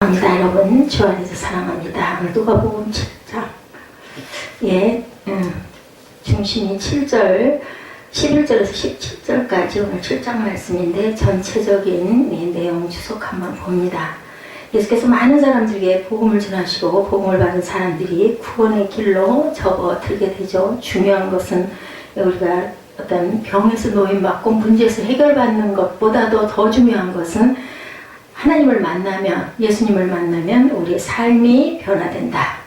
사랑합니다. 여러분, 주 안에서 사랑합니다. 누가복음 7장 중심이 7절 11절에서 17절까지 오늘 7장 말씀인데 전체적인 내용 주석 한번 봅니다. 예수께서 많은 사람들에게 복음을 전하시고 복음을 받은 사람들이 구원의 길로 접어들게 되죠. 중요한 것은 우리가 어떤 병에서 노임받고 문제에서 해결받는 것보다도 더 중요한 것은 하나님을 만나면, 예수님을 만나면 우리의 삶이 변화된다.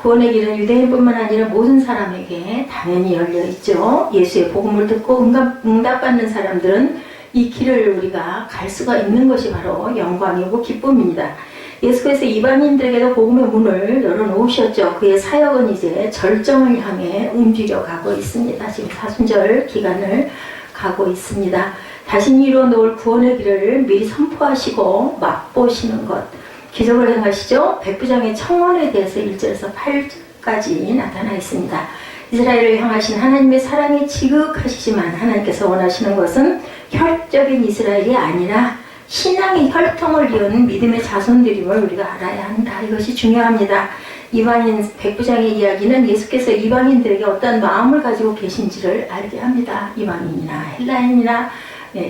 구원의 길은 유대인뿐만 아니라 모든 사람에게 당연히 열려있죠. 예수의 복음을 듣고 응답받는 사람들은 이 길을 우리가 갈 수가 있는 것이 바로 영광이고 기쁨입니다. 예수께서 이방인들에게도 복음의 문을 열어놓으셨죠. 그의 사역은 이제 절정을 향해 움직여 가고 있습니다. 지금 사순절 기간을 가고 있습니다. 자신이 이루어놓을 구원의 길을 미리 선포하시고 맛보시는 것, 기적을 행하시죠. 백부장의 청원에 대해서 1절에서 8절까지 나타나 있습니다. 이스라엘을 향하신 하나님의 사랑이 지극하시지만 하나님께서 원하시는 것은 혈적인 이스라엘이 아니라 신앙의 혈통을 이루는 믿음의 자손들임을 우리가 알아야 한다. 이것이 중요합니다. 이방인 백부장의 이야기는 예수께서 이방인들에게 어떤 마음을 가지고 계신지를 알게 합니다. 이방인이나 헬라인이나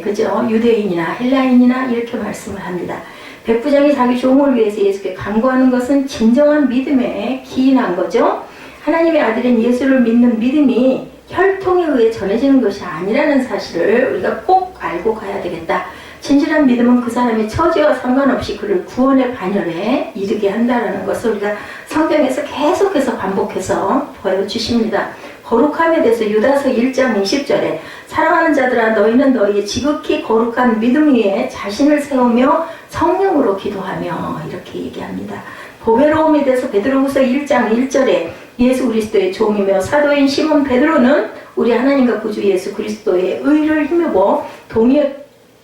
그죠? 유대인이나 헬라인이나 이렇게 말씀을 합니다. 백부장이 자기 종을 위해서 예수께 간구하는 것은 진정한 믿음에 기인한 거죠. 하나님의 아들인 예수를 믿는 믿음이 혈통에 의해 전해지는 것이 아니라는 사실을 우리가 꼭 알고 가야 되겠다. 진실한 믿음은 그 사람의 처지와 상관없이 그를 구원의 반열에 이르게 한다는 것을 우리가 성경에서 계속해서 반복해서 보여주십니다. 거룩함에 대해서 유다서 1장 20절에 사랑하는 자들아 너희는 너희의 지극히 거룩한 믿음 위에 자신을 세우며 성령으로 기도하며 이렇게 얘기합니다. 보배로움에 대해서 베드로후서 1장 1절에 예수 그리스도의 종이며 사도인 시몬 베드로는 우리 하나님과 구주 예수 그리스도의 의를 힘입어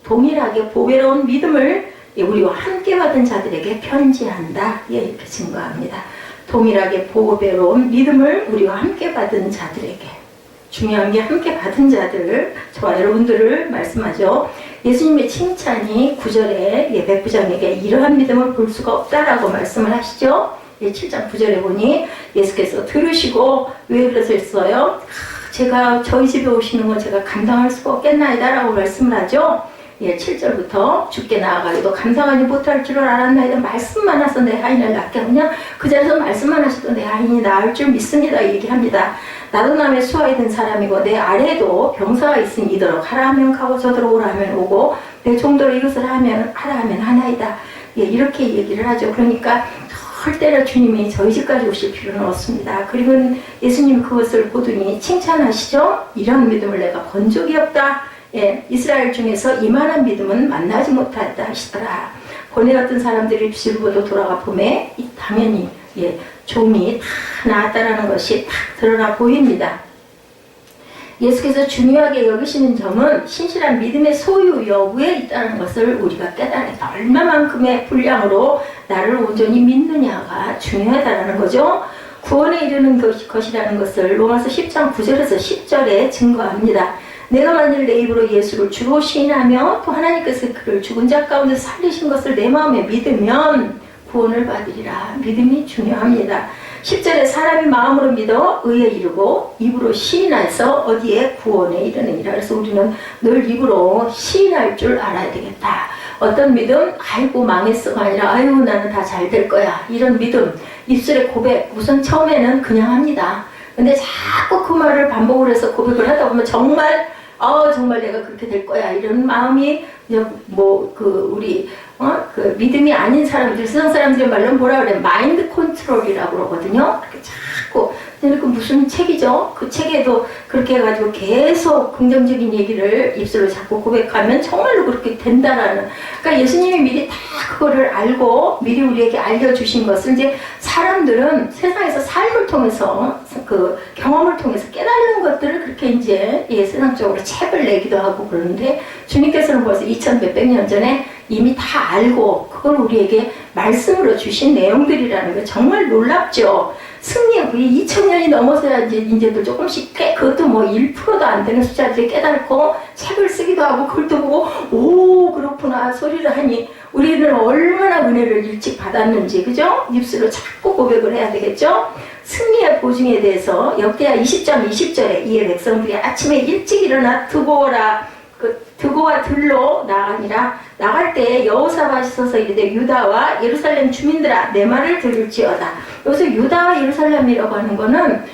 동일하게 보배로운 믿음을 우리와 함께 받은 자들에게 편지한다. 이렇게 증거합니다. 동일하게 보배로운 믿음을 우리와 함께 받은 자들에게, 중요한 게 함께 받은 자들, 저와 여러분들을 말씀하죠. 예수님의 칭찬이 9절에 백부장에게 이러한 믿음을 볼 수가 없다라고 말씀을 하시죠. 7장 9절에 보니 예수께서 들으시고 왜 그러셨어요? 제가 저희 집에 오시는 건 제가 감당할 수가 없겠나이다 라고 말씀을 하죠. 7절부터 주께 나아가기도 감당하지 못할 줄을 알았나이다. 말씀만 하셔서 내 하인을 낳게 그냥 그 자리에서 말씀만 하셔도 내 하인이 나을 줄 믿습니다. 얘기합니다. 나도 남의 수하에 든 사람이고 내 아래에도 병사가 있으니 이더러 가라 하면 가고 저더러 오라 하면 오고 내 종도로 이것을 하라 하면 하나이다. 이렇게 얘기를 하죠. 그러니까 절대로 주님이 저희 집까지 오실 필요는 없습니다. 그리고 예수님 그것을 보더니 칭찬하시죠. 이런 믿음을 내가 본 적이 없다. 이스라엘 중에서 이만한 믿음은 만나지 못했다 하시더라. 보내었던 사람들이 비실보도 돌아가 보매 당연히 종이 다 나았다라는 것이 딱 드러나 보입니다. 예수께서 중요하게 여기시는 점은 신실한 믿음의 소유 여부에 있다는 것을 우리가 깨달아야 얼마만큼의 분량으로 나를 온전히 믿느냐가 중요하다는 거죠. 구원에 이르는 것이라는 것을 로마서 10장 9절에서 10절에 증거합니다. 내가 만일 내 입으로 예수를 주로 시인하며 또 하나님께서 그를 죽은 자 가운데 살리신 것을 내 마음에 믿으면 구원을 받으리라. 믿음이 중요합니다. 10절에 사람이 마음으로 믿어 의에 이르고 입으로 시인해서 어디에 구원에 이르느니라. 그래서 우리는 늘 입으로 시인할 줄 알아야 되겠다. 어떤 믿음? 아이고 망했어가 아니라 아이고 나는 다 잘 될 거야. 이런 믿음. 입술의 고백. 우선 처음에는 그냥 합니다. 근데 자꾸 그 말을 반복을 해서 고백을 하다 보면 정말 내가 그렇게 될 거야. 이런 마음이 우리 믿음이 아닌 사람들, 세상 사람들의 말로 뭐라 그래? 마인드 컨트롤이라고 그러거든요. 이렇게 자꾸 그 무슨 책이죠? 그 책에도 그렇게 해가지고 계속 긍정적인 얘기를 입술로 자꾸 고백하면 정말로 그렇게 된다라는. 그러니까 예수님이 미리 다 그거를 알고 미리 우리에게 알려주신 것을 이제 사람들은 세상에서 삶을 통해서 그 경험을 통해서 깨닫는 것들을 그렇게 이제 세상적으로 책을 내기도 하고 그러는데 주님께서는 벌써 2000 몇백 년 전에 이미 다 알고 그걸 우리에게 말씀으로 주신 내용들이라는 게 정말 놀랍죠. 승리의 2000년이 넘어서야 이제도 조금씩 그것도 뭐 1%도 안 되는 숫자들이 깨닫고 책을 쓰기도 하고 그걸 또 보고 오 그렇구나 소리를 하니 우리는 얼마나 은혜를 일찍 받았는지 그죠? 입술로 자꾸 고백을 해야 되겠죠? 승리의 보증에 대해서 역대하 20장 20절에 이에 백성들이 아침에 일찍 일어나 드고와 들로 나가니라. 나갈 때 여호사밧이 서서 이르되 유다와 예루살렘 주민들아 내 말을 들을지어다. 여기서 유다와 예루살렘이라고 하는 거는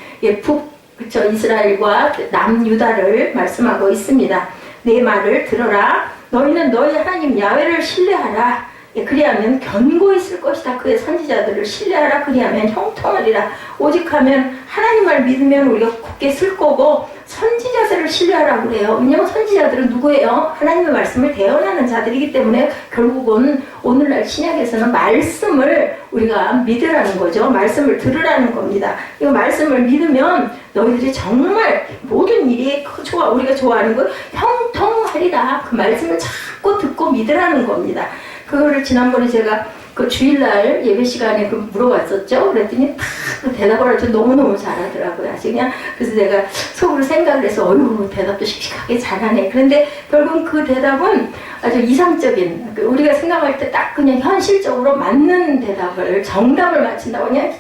그쵸 이스라엘과 남유다를 말씀하고 있습니다. 내 말을 들어라. 너희는 너희 하나님 야훼를 신뢰하라. 그리하면 견고히 쓸 것이다. 그의 선지자들을 신뢰하라. 그리하면 형통하리라. 오직 하면 하나님 말 믿으면 우리가 굳게 쓸 거고 선지자들을 신뢰하라고 그래요. 왜냐하면 선지자들은 누구예요? 하나님의 말씀을 대언하는 자들이기 때문에 결국은 오늘날 신약에서는 말씀을 우리가 믿으라는 거죠. 말씀을 들으라는 겁니다. 이 말씀을 믿으면 너희들이 정말 모든 일이 우리가 좋아하는 거 형통하리라. 그 말씀을 자꾸 듣고 믿으라는 겁니다. 그거를 지난번에 제가 그 주일날 예배 시간에 물어봤었죠. 그랬더니 다 그 대답을 아주 너무너무 잘하더라고요. 아주 그냥 그래서 내가 속으로 생각을 해서 어휴 대답도 씩씩하게 잘하네. 그런데 결국은 그 대답은 아주 이상적인 우리가 생각할 때 딱 그냥 현실적으로 맞는 대답을 정답을 맞춘다고 그냥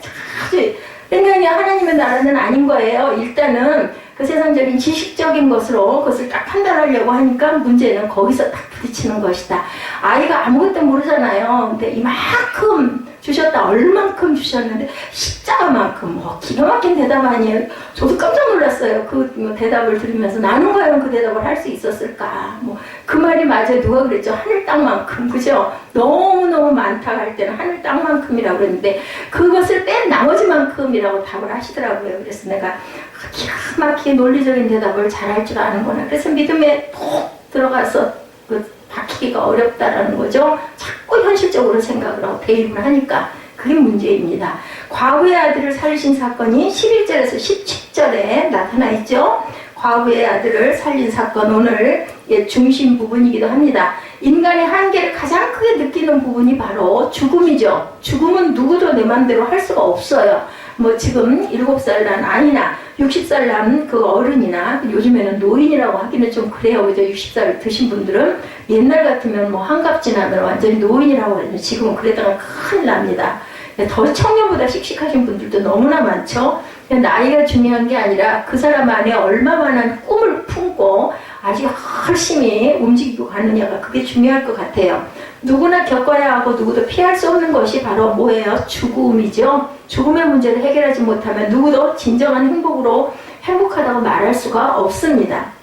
아주 그러니까 하나님의 나라는 아닌 거예요. 일단은 그 세상적인 지식적인 것으로 그것을 딱 판단하려고 하니까 문제는 거기서 딱 부딪히는 것이다. 아이가 아무것도 모르잖아요. 근데 이만큼 주셨다. 얼만큼 주셨는데 십자가만큼 뭐 기가 막힌 대답 아니에요. 저도 깜짝 놀랐어요. 그 대답을 들으면서 나는 과연 그 대답을 할 수 있었을까. 뭐 그 말이 맞아요. 누가 그랬죠. 하늘 땅만큼 그죠. 너무너무 많다 할 때는 하늘 땅만큼이라고 그랬는데 그것을 뺀 나머지만큼이라고 답을 하시더라고요. 그래서 내가 기가 막히게 논리적인 대답을 잘할 줄 아는구나. 그래서 믿음에 푹 들어가서 박히기가 어렵다라는 거죠. 자꾸 현실적으로 생각을 하고 대입을 하니까 그게 문제입니다. 과부의 아들을 살리신 사건이 11절에서 17절에 나타나 있죠. 과부의 아들을 살린 사건 오늘 중심 부분이기도 합니다. 인간의 한계를 가장 크게 느끼는 부분이 바로 죽음이죠. 죽음은 누구도 내 맘대로 할 수가 없어요. 뭐 지금 7살 난 아이나 60살 난 그 어른이나 요즘에는 노인이라고 하기는 좀 그래요. 그죠? 60살 드신 분들은 옛날 같으면 뭐 한갑 지나면 완전히 노인이라고 하죠. 지금은 그러다가 큰일 납니다. 더 청년보다 씩씩하신 분들도 너무나 많죠. 나이가 중요한 게 아니라 그 사람 안에 얼마만한 꿈을 품고 아주 열심히 움직이고 가느냐가 그게 중요할 것 같아요. 누구나 겪어야 하고 누구도 피할 수 없는 것이 바로 뭐예요? 죽음이죠. 죽음의 문제를 해결하지 못하면 누구도 진정한 행복하다고 말할 수가 없습니다.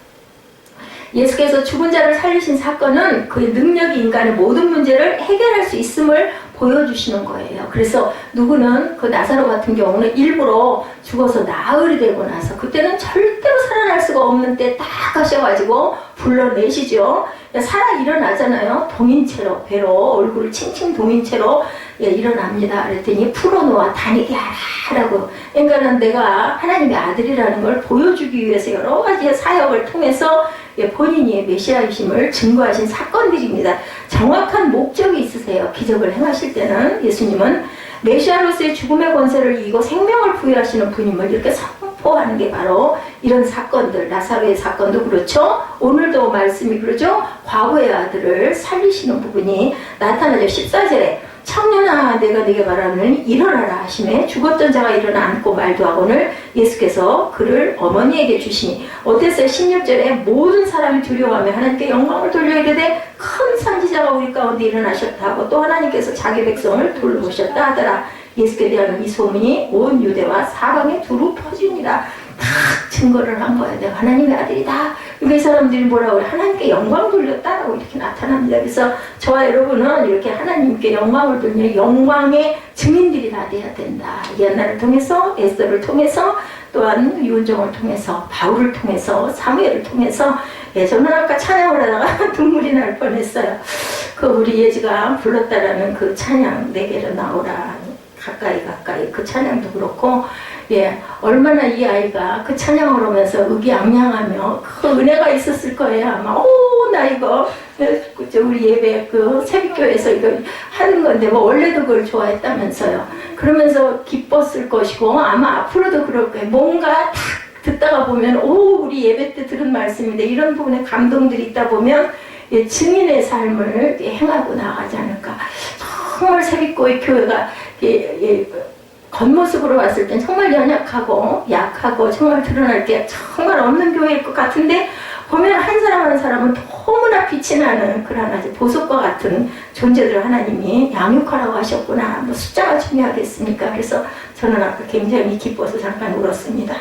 예수께서 죽은 자를 살리신 사건은 그의 능력이 인간의 모든 문제를 해결할 수 있음을 보여주시는 거예요. 그래서 누구는 그 나사로 같은 경우는 일부러 죽어서 나흘이 되고 나서 그때는 절대로 살아날 수가 없는 때 딱 가셔가지고 불러내시죠. 살아 일어나잖아요. 동인채로 배로 얼굴을 칭칭 동인채로 일어납니다. 그랬더니 풀어놓아 다니게 하라고. 그러니까는 내가 하나님의 아들이라는 걸 보여주기 위해서 여러 가지의 사역을 통해서 본인이 메시아이심을 증거하신 사건들입니다. 정확한 목적이 있으세요. 기적을 행하실 때는 예수님은 메시아로서의 죽음의 권세를 이기고 생명을 부여하시는 분임을 이렇게 선포하는 게 바로 이런 사건들, 나사로의 사건도 그렇죠. 오늘도 말씀이 그러죠. 과부의 아들을 살리시는 부분이 나타나죠. 14절에 청년아 내가 네게 말하노니 일어나라 하시매 죽었던 자가 일어나 앉고 말도 하거늘 예수께서 그를 어머니에게 주시니 어땠어요? 16절에 모든 사람이 두려워하며 하나님께 영광을 돌려 이르되 큰 선지자가 우리 가운데 일어나셨다 하고 또 하나님께서 자기 백성을 돌보셨다 하더라. 예수께 대한 이 소문이 온 유대와 사방에 두루 퍼지니라. 다 증거를 한 거예요. 내가 하나님의 아들이다. 그러니까 이 사람들이 뭐라고 그래? 하나님께 영광 돌렸다라고 이렇게 나타납니다. 그래서 저와 여러분은 이렇게 하나님께 영광을 돌리는 영광의 증인들이 다 돼야 된다. 옛날을 통해서, 에스더를 통해서, 또한 유은종을 통해서, 바울을 통해서, 사무엘을 통해서. 저는 아까 찬양을 하다가 눈물이 날 뻔했어요. 그 우리 예지가 불렀다라는 그 찬양 내게로 나오라. 가까이 그 찬양도 그렇고 얼마나 이 아이가 그 찬양을 하면서 의기양양하며 그 은혜가 있었을 거예요. 아마 온 나 이거 우리 예배 새벽교회에서 이거 하는 건데 뭐 원래도 그걸 좋아했다면서요. 그러면서 기뻤을 것이고 아마 앞으로도 그럴 거예요. 뭔가 탁 듣다가 보면 오 우리 예배 때 들은 말씀인데 이런 부분에 감동들이 있다 보면 증인의 삶을 행하고 나가지 않을까. 정말 새벽교회 교회가 겉모습으로 봤을 땐 정말 연약하고 약하고 정말 드러날 게 정말 없는 교회일 것 같은데 보면 한 사람 한 사람은 너무나 빛이 나는 그런 아주 보석과 같은 존재들 하나님이 양육하라고 하셨구나. 뭐 숫자가 중요하겠습니까? 그래서 저는 아까 굉장히 기뻐서 잠깐 울었습니다.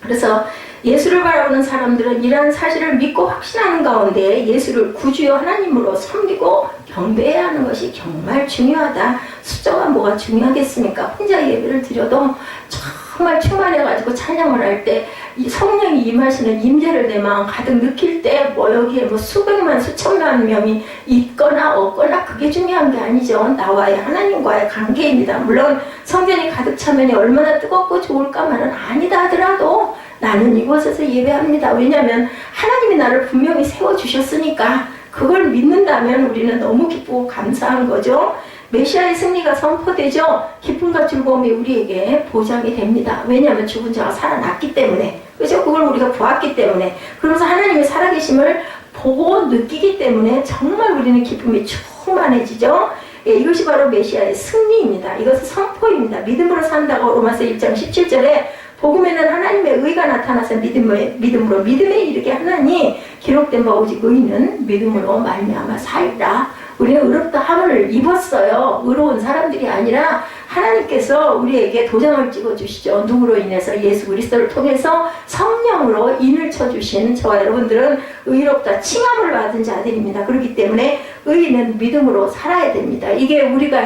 그래서 예수를 바라보는 사람들은 이러한 사실을 믿고 확신하는 가운데 예수를 구주요 하나님으로 섬기고 경배해야 하는 것이 정말 중요하다. 숫자가 뭐가 중요하겠습니까? 혼자 예배를 드려도 정말 충만해가지고 찬양을 할 때 성령이 임하시는 임재를 내 마음 가득 느낄 때 뭐 여기에 뭐 수백만 수천만 명이 있거나 없거나 그게 중요한 게 아니죠. 나와의 하나님과의 관계입니다. 물론 성전이 가득 차면 얼마나 뜨겁고 좋을까만은 아니다 하더라도 나는 이곳에서 예배합니다. 왜냐하면 하나님이 나를 분명히 세워주셨으니까 그걸 믿는다면 우리는 너무 기쁘고 감사한 거죠. 메시아의 승리가 선포되죠. 기쁨과 즐거움이 우리에게 보장이 됩니다. 왜냐하면 죽은 자가 살아났기 때문에, 그죠? 그걸 우리가 보았기 때문에, 그러면서 하나님의 살아계심을 보고 느끼기 때문에 정말 우리는 기쁨이 충만해지죠. 이것이 바로 메시아의 승리입니다. 이것은 선포입니다. 믿음으로 산다고 로마서 1장 17절에 복음에는 하나님의 의가 나타나서 믿음으로 믿음에 이르게 하나니 기록된 바 오직 의인은 믿음으로 말미암아 살리라. 우리는 의롭다 함을 입었어요. 의로운 사람들이 아니라 하나님께서 우리에게 도장을 찍어주시죠. 누구로 인해서? 예수 그리스도를 통해서 성령으로 인을 쳐주신 저와 여러분들은 의롭다 칭함을 받은 자들입니다. 그렇기 때문에 의인은 믿음으로 살아야 됩니다. 이게 우리가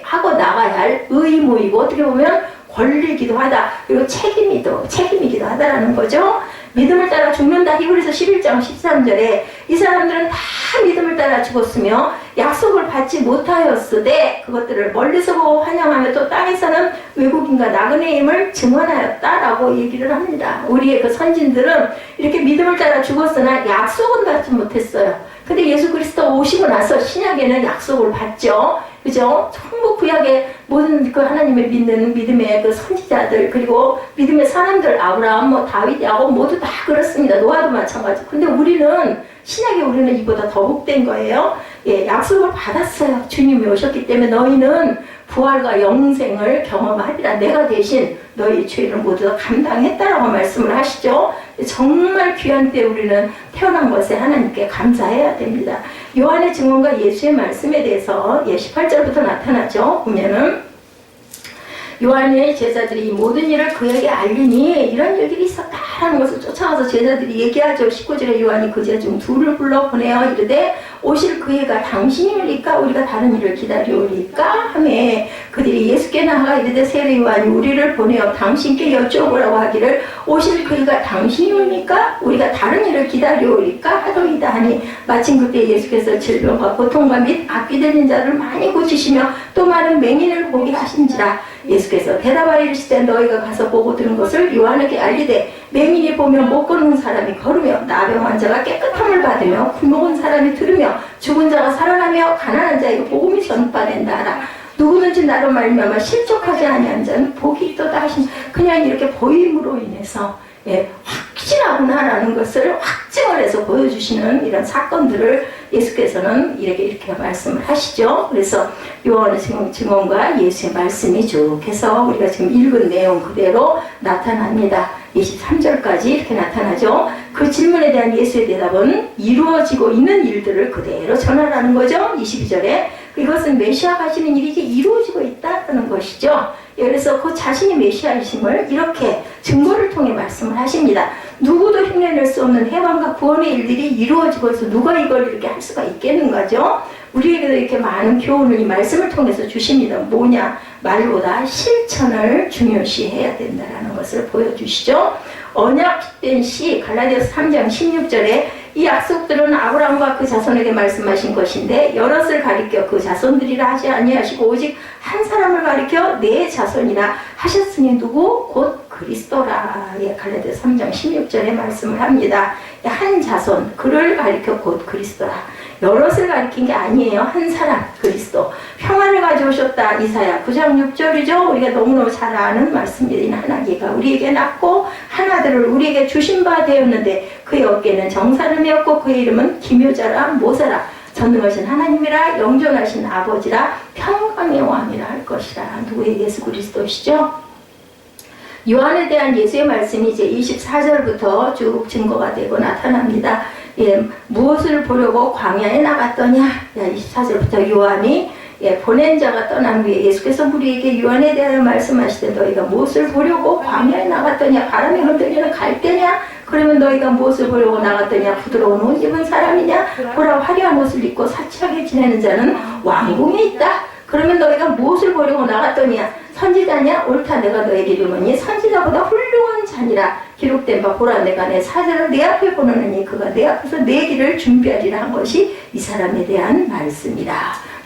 하고 나가야 할 의무이고 어떻게 보면 권리기도 하다. 그리고 책임이기도 하다라는 거죠. 믿음을 따라 죽는다. 히브리서 11장 13절에 이 사람들은 다 믿음을 따라 죽었으며 약속을 받지 못하였으되 그것들을 멀리서 보고 환영하며 또 땅에서는 외국인과 나그네임을 증언하였다라고 얘기를 합니다. 우리의 그 선진들은 이렇게 믿음을 따라 죽었으나 약속은 받지 못했어요. 근데 예수 그리스도 오시고 나서 신약에는 약속을 받죠. 그죠? 전부 구약의 모든 그 하나님을 믿는 믿음의 그 선지자들 그리고 믿음의 사람들 아브라함 뭐 다윗 야곱 모두 다 그렇습니다. 노아도 마찬가지. 근데 우리는 신약에 우리는 이보다 더 복된 거예요. 약속을 받았어요. 주님이 오셨기 때문에 너희는 부활과 영생을 경험하리라. 내가 대신 너희 죄를 모두 다 감당했다라고 말씀을 하시죠. 정말 귀한 때 우리는 태어난 것에 하나님께 감사해야 됩니다. 요한의 증언과 예수의 말씀에 대해서 18절부터 나타나죠. 보면은 요한의 제자들이 이 모든 일을 그에게 알리니 이런 일들이 있었다라는 것을 쫓아가서 제자들이 얘기하죠. 19절에 요한이 그 제자 중 둘을 불러 보내어 이르되 오실 그 해가 당신이올리까 우리가 다른 일을 기다리오리까 하매 그들이 예수께 나아가 이르되 세례 요한이 우리를 보내어 당신께 여쭤보라고 하기를 오실 그 해가 당신이올리까 우리가 다른 일을 기다리오리까 하더이다 하니 마침 그때 예수께서 질병과 고통과 및 악귀 들린 자를 많이 고치시며 또 많은 맹인을 보게 하신지라. 예수께서 대답하여 이르시되 너희가 가서 보고 들은 것을 요한에게 알리되 맹인이 보며 못 걷는 사람이 걸으며 나병 환자가 깨끗함을 받으며 굶어온 사람이 들으며 죽은 자가 살아나며 가난한 자에게 복음이 전파된다 하라. 누구든지 나로 말미암아 실족하지 아니한 자는 복이 있도다 하신 그냥 이렇게 보임으로 인해서 확신하구나라는 것을 확증을 해서 보여주시는 이런 사건들을 예수께서는 이렇게 말씀을 하시죠. 그래서 요한의 증언과 예수의 말씀이 쭉 해서 우리가 지금 읽은 내용 그대로 나타납니다. 23절까지 이렇게 나타나죠. 그 질문에 대한 예수의 대답은 이루어지고 있는 일들을 그대로 전하라는 거죠. 22절에 이것은 메시아가 하시는 일이 이제 이루어지고 있다는 것이죠. 그래서 그 자신이 메시아이심을 이렇게 증거를 통해 말씀을 하십니다. 누구도 흉내낼 수 없는 해방과 구원의 일들이 이루어지고 있어 누가 이걸 이렇게 할 수가 있겠는가죠? 우리에게도 이렇게 많은 교훈을 이 말씀을 통해서 주십니다. 뭐냐? 말보다 실천을 중요시 해야 된다는 것을 보여주시죠. 언약된 시 갈라디아서 3장 16절에 이 약속들은 아브라함과 그 자손에게 말씀하신 것인데 여럿을 가리켜 그 자손들이라 하지 아니하시고 오직 한 사람을 가리켜 내 자손이라 하셨으니 누구? 곧 그리스도라. 예, 갈라디아서 3장 16절에 말씀을 합니다. 한 자손, 그를 가리켜 곧 그리스도라. 여럿을 가리킨 게 아니에요. 한 사람, 그리스도. 평안을 가져오셨다. 이사야 9장 6절이죠. 우리가 너무너무 잘 아는 말씀입니다. 하나님가 우리에게 낳고 한 아들을 우리에게 주신 바 되었는데 그의 어깨는 정사름이었고 그의 이름은 기묘자라 모사라. 전능하신 하나님이라 영존하신 아버지라 평강의 왕이라 할 것이라. 누구의? 예수 그리스도시죠. 요한에 대한 예수의 말씀이 이제 24절부터 쭉 증거가 되고 나타납니다. 예, 무엇을 보려고 광야에 나갔더냐? 24절부터 요한이 보낸 자가 떠난 후에 예수께서 우리에게 요한에 대하여 말씀하시되 너희가 무엇을 보려고 광야에 나갔더냐? 바람에 흔들리는 갈대냐? 그러면 너희가 무엇을 보려고 나갔더냐? 부드러운 옷 입은 사람이냐? 보라 화려한 옷을 입고 사치하게 지내는 자는 왕궁에 있다. 그러면 너희가 무엇을 보려고 나갔더냐? 선지자냐? 옳다. 내가 너에게 이르노니 선지자보다 훌륭한 자니라. 기록된 바 보라 내가 내 사자를 내 앞에 보내느니 그가 내 앞에서 내 길을 준비하리라 한 것이 이 사람에 대한 말씀이라.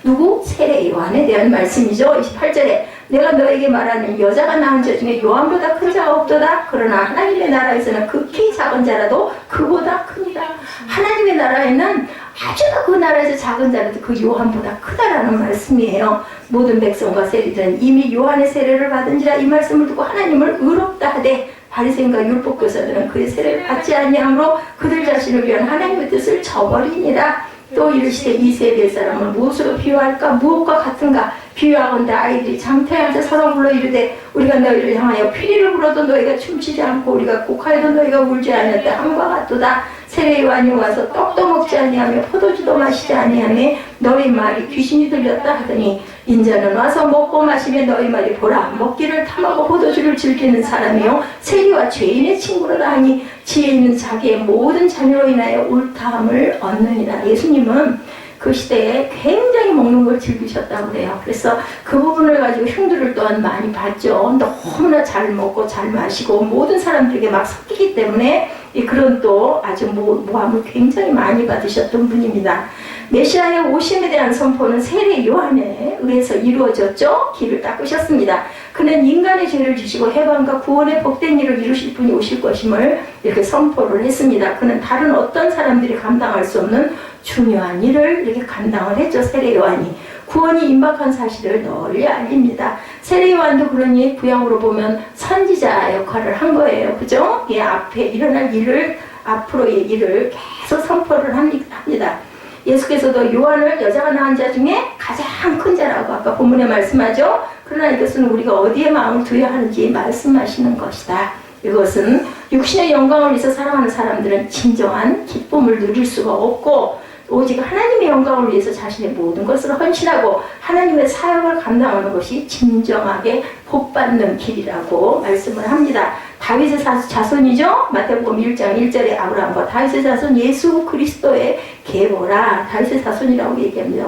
누구? 세례 요한에 대한 말씀이죠. 28절에 내가 너에게 말하는 여자가 낳은 자 중에 요한보다 큰 자가 없도다. 그러나 하나님의 나라에서는 극히 작은 자라도 그보다 크니라. 하나님의 나라에는 아주 그 나라에서 작은 자라도 그 요한보다 크다라는 말씀이에요. 모든 백성과 세리들은 이미 요한의 세례를 받은지라. 이 말씀을 듣고 하나님을 의롭다 하되 바리새인과 율법교사들은 그의 세례를 받지 아니하므로 그들 자신을 위한 하나님의 뜻을 저버리니라. 또 이르시되 이 세대의 사람을 무엇으로 비유할까? 무엇과 같은가? 비유하건대 아이들이 장태하자 서로 불러 이르되 우리가 너희를 향하여 피리를 불어도 너희가 춤추지 않고 우리가 곡하여도 너희가 울지 않았다 함과 같도다. 세례 요한이 와서 떡도 먹지 아니하며 포도주도 마시지 아니하며 너희 말이 귀신이 들렸다 하더니 인자는 와서 먹고 마시며 너희 말이 보라 먹기를 탐하고 포도주를 즐기는 사람이요 세리와 죄인의 친구로다 하니 지혜 있는 자기의 모든 자녀로 인하여 옳다함을 얻느니라. 예수님은 그 시대에 굉장히 먹는 걸 즐기셨다고 그래요. 그래서 그 부분을 가지고 흉들을 또한 많이 받죠. 너무나 잘 먹고 잘 마시고 모든 사람들에게 막 섞이기 때문에 그런 또 아주 모함을 굉장히 많이 받으셨던 분입니다. 메시아의 오심에 대한 선포는 세례 요한에 의해서 이루어졌죠. 길을 닦으셨습니다. 그는 인간의 죄를 지시고 해방과 구원의 복된 일을 이루실 분이 오실 것임을 이렇게 선포를 했습니다. 그는 다른 어떤 사람들이 감당할 수 없는 중요한 일을 이렇게 감당을 했죠. 세례 요한이. 구원이 임박한 사실을 널리 알립니다. 세례 요한도 그러니 구약으로 보면 선지자 역할을 한 거예요. 그죠? 이 앞에 일어날 일을, 앞으로의 일을 계속 선포를 합니다. 예수께서도 요한을 여자가 낳은 자 중에 가장 큰 자라고 아까 본문에 말씀하죠. 그러나 이것은 우리가 어디에 마음을 두어야 하는지 말씀하시는 것이다. 이것은 육신의 영광을 위해서 살아가는 사람들은 진정한 기쁨을 누릴 수가 없고 오직 하나님의 영광을 위해서 자신의 모든 것을 헌신하고 하나님의 사역을 감당하는 것이 진정하게 복받는 길이라고 말씀을 합니다. 다윗의 자손이죠. 마태복음 1장 1절에 아브라함과 다윗의 자손 예수 그리스도의 계보라. 다윗의 자손이라고 얘기합니다.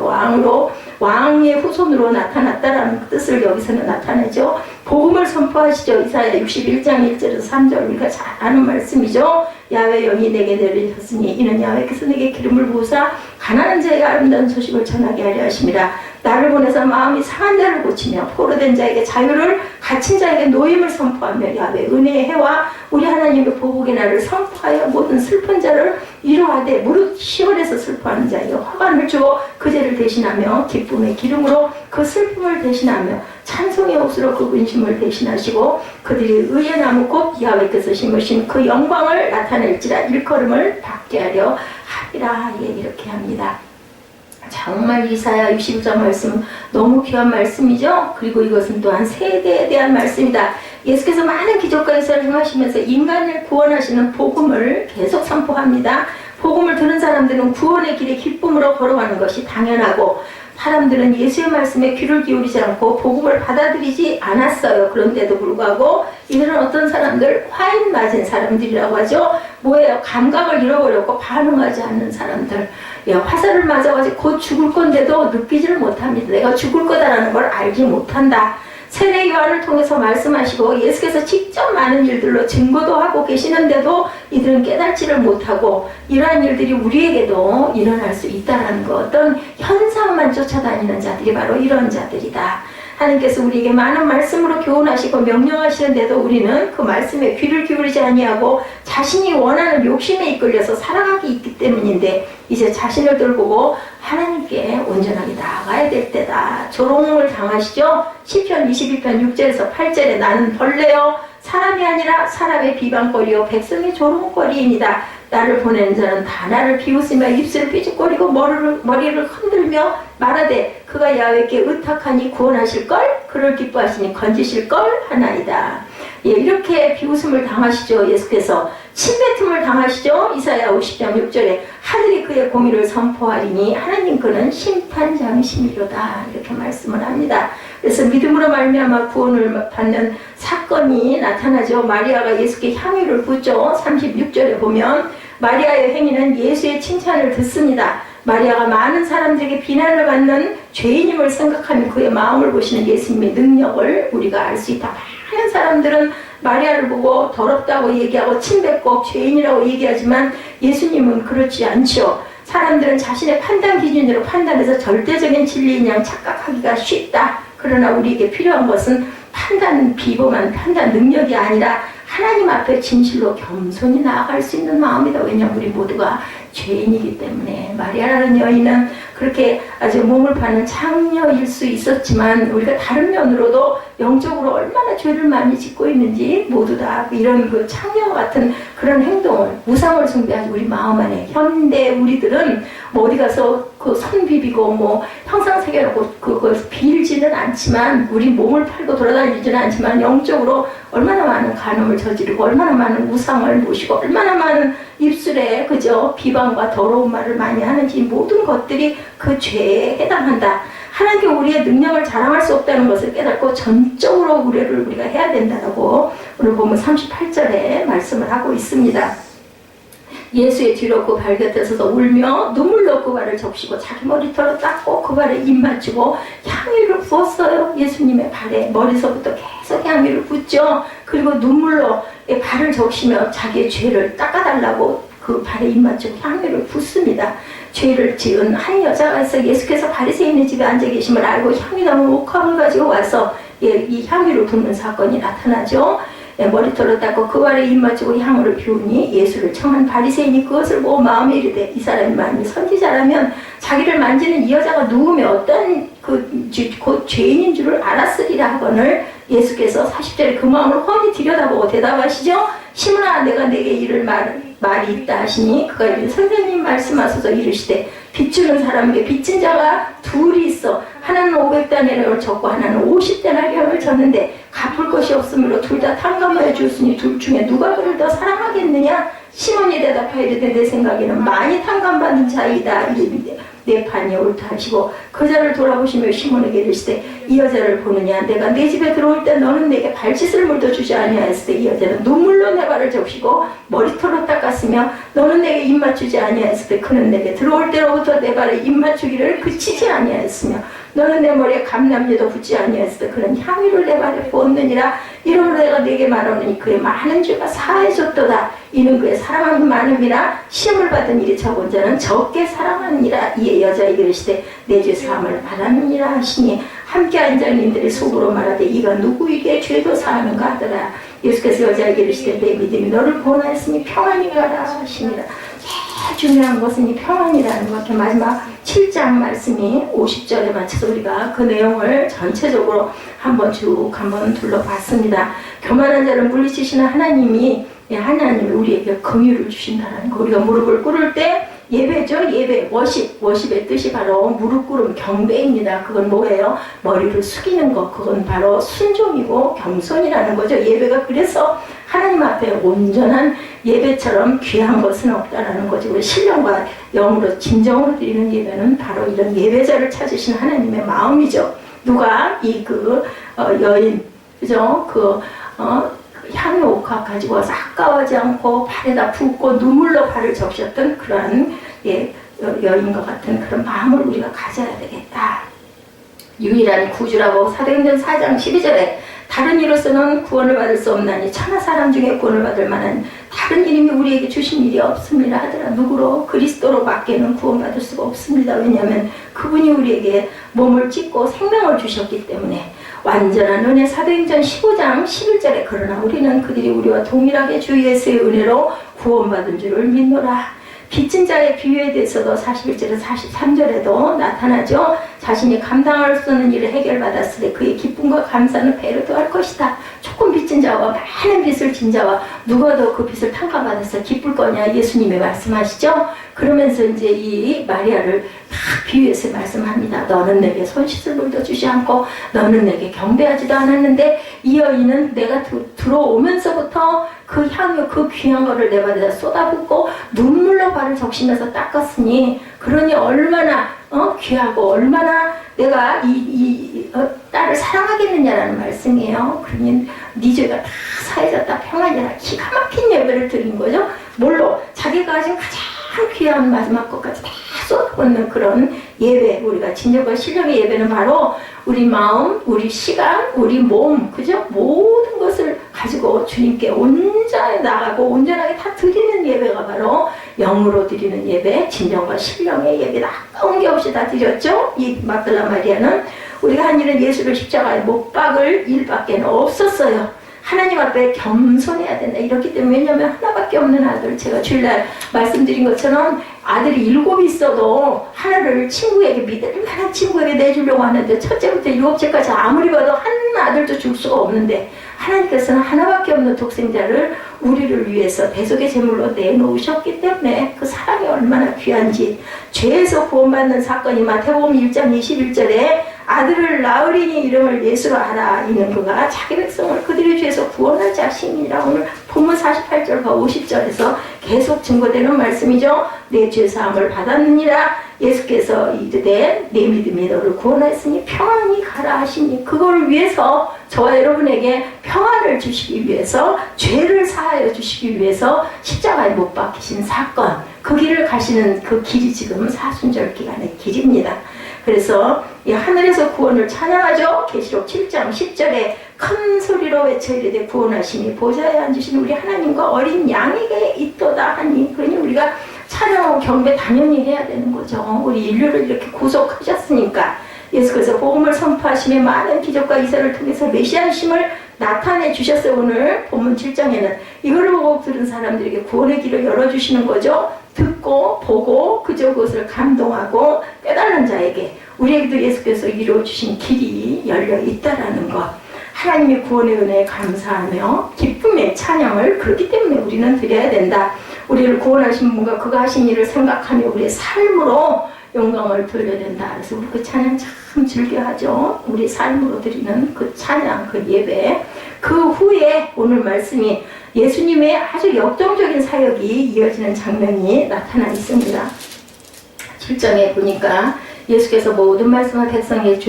왕의 후손으로 나타났다라는 뜻을 여기서는 나타내죠. 복음을 선포하시죠. 이사야 61장 1절에서 3절 우리가 잘 아는 말씀이죠. 야훼 영이 내게 내리셨으니 이는 야훼께서 내게 기름을 부으사 가난한 자에게 아름다운 소식을 전하게 하려 하심이라. 나를 보내서 마음이 상한 자를 고치며 포로된 자에게 자유를 갇힌 자에게 노임을 선포하며 야훼 은혜의 해와 우리 하나님의 보복의 날을 선포하여 모든 슬픈 자를 위로하되 무릇 시온에서 슬퍼하는 자에게 화관을 주어 그 죄를 대신하며 기쁨의 기름으로 그 슬픔을 대신하며 찬송의 옷으로 그 근심을 대신하시고 그들이 의의 나무 곧 야훼께서 심으신 그 영광을 나타낼지라 일컬음을 받게 하려 하리라. 예, 이렇게 합니다. 정말 이사야 62장 말씀 너무 귀한 말씀이죠. 그리고 이것은 또한 세대에 대한 말씀이다. 예수께서 많은 기적과 역사를 행하시면서 인간을 구원하시는 복음을 계속 선포합니다. 복음을 들은 사람들은 구원의 길에 기쁨으로 걸어가는 것이 당연하고 사람들은 예수의 말씀에 귀를 기울이지 않고 복음을 받아들이지 않았어요. 그런데도 불구하고 이들은 어떤 사람들 화인 맞은 사람들이라고 하죠. 뭐예요? 감각을 잃어버렸고 반응하지 않는 사람들. 화살을 맞아가지고 곧 죽을 건데도 느끼지를 못합니다. 내가 죽을 거다라는 걸 알지 못한다. 세례 요한을 통해서 말씀하시고 예수께서 직접 많은 일들로 증거도 하고 계시는데도 이들은 깨닫지를 못하고 이러한 일들이 우리에게도 일어날 수 있다는 것. 어떤 현상만 쫓아다니는 자들이 바로 이런 자들이다. 하나님께서 우리에게 많은 말씀으로 교훈하시고 명령하시는데도 우리는 그 말씀에 귀를 기울이지 아니하고 자신이 원하는 욕심에 이끌려서 살아가기 있기 때문인데, 이제 자신을 돌보고 하나님께 온전하게 나아가야 될 때다. 조롱을 당하시죠. 시편 22편 6절에서 8절에 나는 벌레요 사람이 아니라 사람의 비방거리요 백성의 조롱거리이니다. 나를 보내는 자는 다 나를 비웃으며 입술을 삐죽거리고 머리를 흔들며 말하되 그가 야훼께 의탁하니 구원하실걸, 그를 기뻐하시니 건지실걸 하나이다. 예, 이렇게 비웃음을 당하시죠. 예수께서 침뱉음을 당하시죠. 이사야 50장 6절에 하늘이 그의 공의를 선포하리니 하나님 그는 심판장이시미로다, 이렇게 말씀을 합니다. 그래서 믿음으로 말미암아 구원을 받는 사건이 나타나죠. 마리아가 예수께 향유를 붓죠. 36절에 보면 마리아의 행위는 예수의 칭찬을 듣습니다. 마리아가 많은 사람들에게 비난을 받는 죄인임을 생각하며 그의 마음을 보시는 예수님의 능력을 우리가 알 수 있다. 많은 사람들은 마리아를 보고 더럽다고 얘기하고 침뱉고 죄인이라고 얘기하지만 예수님은 그렇지 않죠. 사람들은 자신의 판단 기준으로 판단해서 절대적인 진리인 양 착각하기가 쉽다. 그러나 우리에게 필요한 것은 판단 비범한 판단 능력이 아니라 하나님 앞에 진실로 겸손히 나아갈 수 있는 마음이다. 왜냐하면 우리 모두가 죄인이기 때문에. 마리아라는 여인은 그렇게 아주 몸을 파는 창녀일 수 있었지만 우리가 다른 면으로도 영적으로 얼마나 죄를 많이 짓고 있는지 모두 다 이런 그 창녀 같은 그런 행동을, 우상을 숭배하는 우리 마음 안에, 현대 우리들은 뭐 어디 가서 그 손 비비고 뭐 형상 새겨놓고 그걸 빌지는 않지만, 우리 몸을 팔고 돌아다니지는 않지만 영적으로 얼마나 많은 간음을 저지르고 얼마나 많은 우상을 모시고 얼마나 많은 입술에 그저 비방과 더러운 말을 많이 하는지, 모든 것들이 그 죄에 해당한다. 하나님께 우리의 능력을 자랑할 수 없다는 것을 깨닫고 전적으로 우려를 우리가 해야 된다라고 오늘 보면 38절에 말씀을 하고 있습니다. 예수의 뒤로 그 발 곁에 서서 울며 눈물로 그 발을 적시고 자기 머리털로 닦고 그 발에 입 맞추고 향유를 부었어요. 예수님의 발에 머리서부터 계속 향유를 붓죠. 그리고 눈물로 발을 적시며 자기의 죄를 닦아달라고 그 발에 입 맞추고 향유를 붓습니다. 죄를 지은 한 여자가 있어 예수께서 바리새인의 집에 앉아 계심을 알고 향유나무 옥합을 가지고 와서 이 향유를 붓는 사건이 나타나죠. 머리털로 닦고 그 발에 입 맞추고 향유를 피우니 예수를 청한 바리새인이 그것을 보고 마음에 이르되 이 사람이 만일 선지자라면 자기를 만지는 이 여자가 누구며 어떤 곧 죄인인 줄을 알았으리라 하거늘 예수께서 40절에 그 마음을 훤히 들여다보고 대답하시죠. 시몬아 내가 내게 이를 말이 있다 하시니 그가 이르되 선생님 말씀하소서 이르시되 빚주는 사람에게 빚진 자가 둘이 있어 하나는 500데나리온을 졌고 하나는 50데나리온을 졌는데 갚을 것이 없으므로 둘 다 탕감하여 주었으니 둘 중에 누가 그를 더 사랑하겠느냐. 시몬이 대답하여 이르되 내 생각에는 많이 탕감받은 자이다. 이르되 내 판이 옳다 하시고 그 자를 돌아보시며 시몬에게 이르시되 이 여자를 보느냐. 내가 내 집에 들어올 때 너는 내게 발짓을 물어주지 아니하였을 때 이 여자는 눈물로 내 발을 적시고 머리털로 닦았으며 너는 내게 입 맞추지 아니하였을 때 그는 내게 들어올 때로부터 내 발에 입 맞추기를 그치지 아니하였으며 너는 내 머리에 감람제도 붓지 아니하였을 때 그는 향유를 내 발에 부었느니라. 이러므로 내가 네게 말하노니 그의 많은 죄가 사해졌도다. 이는 그의 사랑함이 많음이라. 시험을 받은 일이 적은 자는 적게 사랑하느니라. 이에 여자에게 이르시되 내 죄 사함을 받았느니라 하시니 함께 앉은 이들이 속으로 말하되 이가 누구에게 죄도 사하는가 하더라. 예수께서 여자에게 이르시되 내 믿음이 너를 구원하였으니 평안히 가라 하시니라. 제일 중요한 것은 이 평안이라는 것. 마지막 7장 말씀이 50절에 맞춰서 우리가 그 내용을 전체적으로 한번 둘러봤습니다. 교만한 자를 물리치시는 하나님이 우리에게 긍휼을 주신다는 거. 우리가 무릎을 꿇을 때 예배죠. 예배, 워십의 뜻이 바로 무릎 꿇음, 경배입니다. 그건 뭐예요? 머리를 숙이는 것. 그건 바로 순종이고 겸손이라는 거죠. 예배가 그래서 하나님 앞에 온전한 예배처럼 귀한 것은 없다라는 거죠. 우리 신령과 영으로 진정으로 드리는 예배는 바로 이런 예배자를 찾으신 하나님의 마음이죠. 누가 여인, 그죠? 향유 옥합 가지고 와서 아까워하지 않고 발에다 붓고 눈물로 발을 적셨던 그러한 여인과 같은 그런 마음을 우리가 가져야 되겠다. 유일한 구주라고 사도행전 4장 12절에 다른 이로서는 구원을 받을 수 없나니 천하 사람 중에 구원을 받을 만한 다른 이름이 우리에게 주신 일이 없습니다 하더라. 누구로? 그리스도로 밖에는 구원받을 수가 없습니다. 왜냐하면 그분이 우리에게 몸을 찢고 생명을 주셨기 때문에. 완전한 은혜. 사도행전 15장 11절에 그러나 우리는 그들이 우리와 동일하게 주 예수의 은혜로 구원받은 줄을 믿노라. 빚진 자의 비유에 대해서도 41절에서 43절에도 나타나죠. 자신이 감당할 수 없는 일을 해결받았을 때 그의 기쁨과 감사는 배로 더할 것이다. 조금 빚진 자와 많은 빚을 진 자와 누가 더 그 빚을 탕감받아서 기쁠 거냐 예수님이 말씀하시죠. 그러면서 이제 이 마리아를 딱 비유해서 말씀합니다. 너는 내게 손 씻을 물도 주지 않고 너는 내게 경배하지도 않았는데 이 여인은 내가 들어오면서부터 그 향유 그 귀한 거를 내 발에다 쏟아붓고 눈물로 발을 적시면서 닦았으니 그러니 얼마나 귀하고 얼마나 내가 딸을 사랑하겠느냐라는 말씀이에요. 그러니 네 죄가 다 사해졌다 평안이라 기가 막힌 예배를 드린 거죠. 뭘로? 자기가 가진 가장 귀한 마지막 것까지 다 쏟아붓는 그런 예배. 우리가 진정과 신령의 예배는 바로 우리 마음, 우리 시간, 우리 몸, 그죠? 모든 것을 가지고 주님께 온전히 나가고 온전하게 다 드리는 예배가 바로 영으로 드리는 예배, 진정과 신령의 예배다. 아까운 게 없이 다 드렸죠? 이 막달라 마리아는 우리가 한 일은 예수를 십자가에 못 박을 일밖에 없었어요. 하나님 앞에 겸손해야 된다. 이렇기 때문에 왜냐하면 하나밖에 없는 아들, 제가 주일날 말씀드린 것처럼 아들이 7 있어도 하나를 친구에게 믿을 만한 친구에게 내주려고 하는데 첫째부터 7째까지 아무리 봐도 한 아들도 줄 수가 없는데 하나님께서는 하나밖에 없는 독생자를 우리를 위해서 대속의 제물로 내놓으셨기 때문에 그 사랑이 얼마나 귀한지. 죄에서 구원받는 사건이 마태복음 1장 21절에 아들을 낳으리니 이름을 예수로 하라. 이는 그가 자기 백성을 그들의 죄에서 구원할 자신이라. 오늘 본문 48절과 50절에서 계속 증거되는 말씀이죠. 내 죄사함을 받았느니라. 예수께서 이르되 내 믿음이 너를 구원하였으니 평안히 가라 하시니 그걸 위해서 저와 여러분에게 평안을 주시기 위해서 죄를 사하여 주시기 위해서 십자가에 못 박히신 사건, 그 길을 가시는 그 길이 지금 사순절 기간의 길입니다. 그래서 이 하늘에서 구원을 찬양하죠. 계시록 7장 10절에 큰 소리로 외쳐 이르되 구원하시니 보좌에 앉으신 우리 하나님과 어린 양에게 있도다 하니. 그러니 우리가 찬양하고 경배 당연히 해야 되는 거죠. 우리 인류를 이렇게 구속하셨으니까. 예수께서 복음을 선포하시며 많은 기적과 이사를 통해서 메시아심을 나타내 주셨어요. 오늘 본문 7장에는 이걸 보고 들은 사람들에게 구원의 길을 열어주시는 거죠. 듣고 보고 그저 그것을 감동하고 깨달은 자에게 우리에게도 예수께서 이루어주신 길이 열려 있다라는 것. 하나님의 구원의 은혜에 감사하며 기쁨의 찬양을 그렇기 때문에 우리는 드려야 된다. 우리를 구원하신 분과 그가 하신 일을 생각하며 우리의 삶으로 영광을 돌려야 된다. 그래서 우리 그 찬양 참 즐겨하죠. 우리 삶으로 드리는 그 찬양, 그 예배. 그 후에 오늘 말씀이 예수님의 아주 역동적인 사역이 이어지는 장면이 나타나 있습니다. 7장에 보니까 예수께서 모든 말씀을 백성에게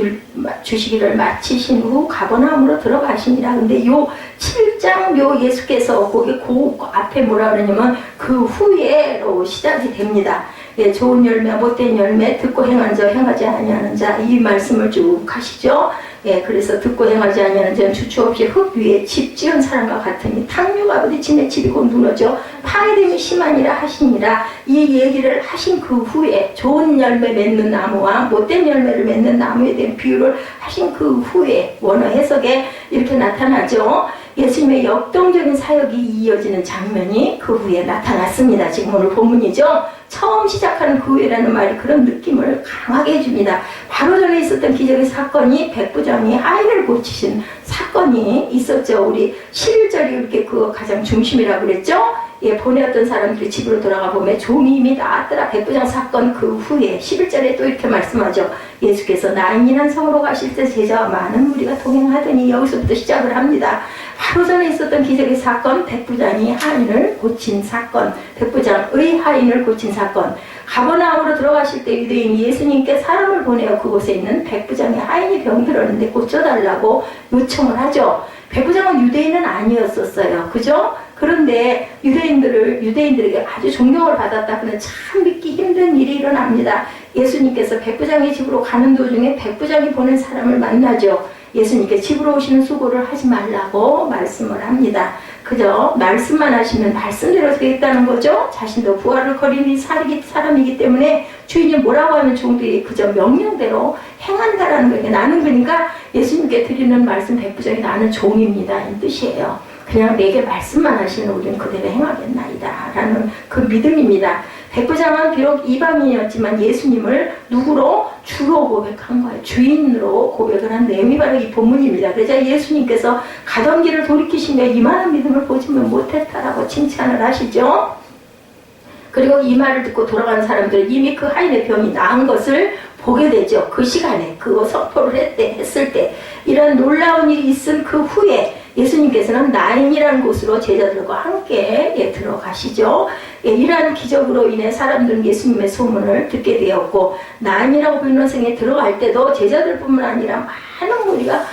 주시기를 마치신 후 가버나움으로 들어가시니라. 근데 요 7장 요 예수께서 거기 그 앞에 뭐라 그러냐면 그 후에로 시작이 됩니다. 예, 좋은 열매, 못된 열매, 듣고 행한 자, 행하지 아니하는 자, 이 말씀을 쭉 하시죠. 예, 그래서 듣고 행하지 아니하는 자는 주추 없이 흙 위에 집 지은 사람과 같으니 탕류가 부딪힌 내 집이 곧 무너져 파괴됨이 심하니라 하시니라. 이 얘기를 하신 그 후에 좋은 열매 맺는 나무와 못된 열매를 맺는 나무에 대한 비유를 하신 그 후에 원어 해석에 이렇게 나타나죠. 예수님의 역동적인 사역이 이어지는 장면이 그 후에 나타났습니다. 지금 오늘 본문이죠. 처음 시작하는 그 후에라는 말이 그런 느낌을 강하게 해줍니다. 바로 전에 있었던 기적의 사건이 백부장이 아이를 고치신 사건이 있었죠. 우리 11절이 이렇게 그 가장 중심이라고 그랬죠. 예, 보내었던 사람들이 집으로 돌아가 보면 종이 이미 나았더라. 백부장 사건 그 후에 11절에 또 이렇게 말씀하죠. 예수께서 나인이란 성으로 가실 때 제자와 많은 무리가 동행하더니 여기서부터 시작을 합니다. 바로 전에 있었던 기적의 사건, 백부장이 하인을 고친 사건, 백부장의 하인을 고친 사건. 가버나움으로 들어가실 때 유대인이 예수님께 사람을 보내어 그곳에 있는 백부장의 하인이 병들었는데 고쳐달라고 요청을 하죠. 백부장은 유대인은 아니었었어요. 그죠? 그런데 유대인들에게 아주 존경을 받았다. 그는 참 믿기 힘든 일이 일어납니다. 예수님께서 백부장의 집으로 가는 도중에 백부장이 보낸 사람을 만나죠. 예수님께 집으로 오시는 수고를 하지 말라고 말씀을 합니다. 그저 말씀만 하시면 말씀대로 되겠다는 거죠. 자신도 부활을 거리는 사람이기 때문에 주인이 뭐라고 하면 종들이 그저 명령대로 행한다라는 거예요. 나는 그러니까 예수님께 드리는 말씀 백부장이 나는 종입니다. 이 뜻이에요. 그냥 내게 말씀만 하시는 우리는 그대로 행하겠나이다 라는 그 믿음입니다. 백부장은 비록 이방인이었지만 예수님을 누구로? 주로 고백한 거예요. 주인으로 고백을 한 내용이 바로 이 본문입니다. 그래서 예수님께서 가던 길을 돌이키시며 이만한 믿음을 보지는 못했다라고 칭찬을 하시죠. 그리고 이 말을 듣고 돌아간 사람들은 이미 그 하인의 병이 나은 것을 보게 되죠. 그 시간에 그거 선포를 했을 때 이런 놀라운 일이 있은 그 후에 예수님께서는 나인이라는 곳으로 제자들과 함께 들어가시죠. 이러한 기적으로 인해 사람들은 예수님의 소문을 듣게 되었고 나인이라고 불리는 성에 들어갈 때도 제자들뿐만 아니라 많은 무리가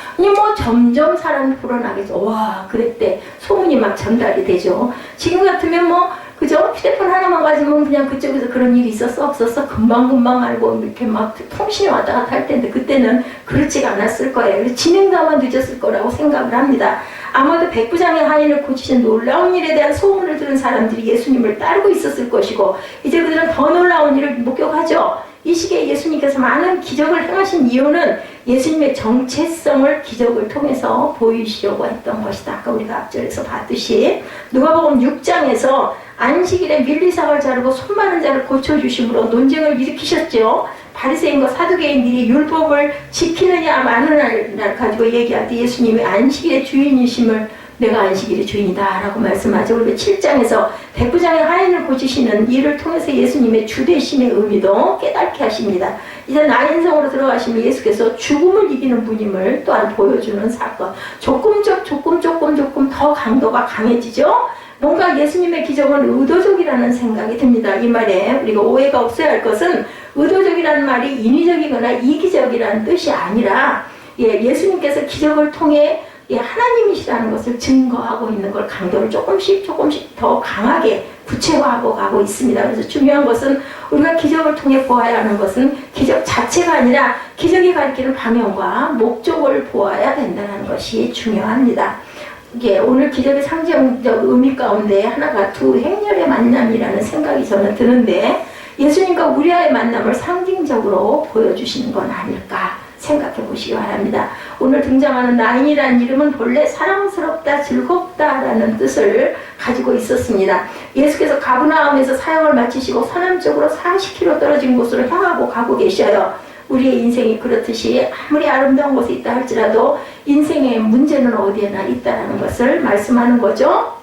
점점 사람이 불어나겠죠. 와, 그때 소문이 막 전달이 되죠. 지금 같으면 그죠? 휴대폰 하나만 가지면 그냥 그쪽에서 그런 일이 있었어 없었어 금방금방 알고 이렇게 막 통신이 왔다 갔다 할 텐데 그때는 그렇지가 않았을 거예요. 진행자만 늦었을 거라고 생각을 합니다. 아마도 백부장의 하인을 고치신 놀라운 일에 대한 소문을 들은 사람들이 예수님을 따르고 있었을 것이고 이제 그들은 더 놀라운 일을 목격하죠. 이 시기에 예수님께서 많은 기적을 행하신 이유는 예수님의 정체성을 기적을 통해서 보이시려고 했던 것이다. 아까 우리가 앞절에서 봤듯이 누가복음 6장에서 안식일에 밀리삭을 자르고 손 마른 자를 고쳐주심으로 논쟁을 일으키셨죠. 바리새인과 사두개인들이 율법을 지키느냐 마느냐를 가지고 얘기할 때 예수님이 안식일의 주인이심을 내가 안식일의 주인이다 라고 말씀하죠. 그리고 7장에서 백부장의 하인을 고치시는 일을 통해서 예수님의 주되심의 의미도 깨닫게 하십니다. 이제 나인성으로 들어가시면 예수께서 죽음을 이기는 분임을 또한 보여주는 사건. 조금 더 강도가 강해지죠. 뭔가 예수님의 기적은 의도적이라는 생각이 듭니다. 이 말에 우리가 오해가 없어야 할 것은 의도적이라는 말이 인위적이거나 이기적이라는 뜻이 아니라 예수님께서 기적을 통해 하나님이시라는 것을 증거하고 있는 걸 강도를 조금씩 더 강하게 구체화하고 가고 있습니다. 그래서 중요한 것은 우리가 기적을 통해 보아야 하는 것은 기적 자체가 아니라 기적이 가리키는 방향과 목적을 보아야 된다는 것이 중요합니다. 오늘 기적의 상징적 의미 가운데 하나가 두 행렬의 만남이라는 생각이 저는 드는데 예수님과 우리와의 만남을 상징적으로 보여주시는 건 아닐까 생각해 보시기 바랍니다. 오늘 등장하는 나인이라는 이름은 본래 사랑스럽다, 즐겁다라는 뜻을 가지고 있었습니다. 예수께서 가브나움에서 사역을 마치시고 서남쪽으로 40km 떨어진 곳으로 향하고 가고 계셔요. 우리의 인생이 그렇듯이 아무리 아름다운 곳에 있다 할지라도 인생의 문제는 어디에나 있다는 것을 말씀하는 거죠.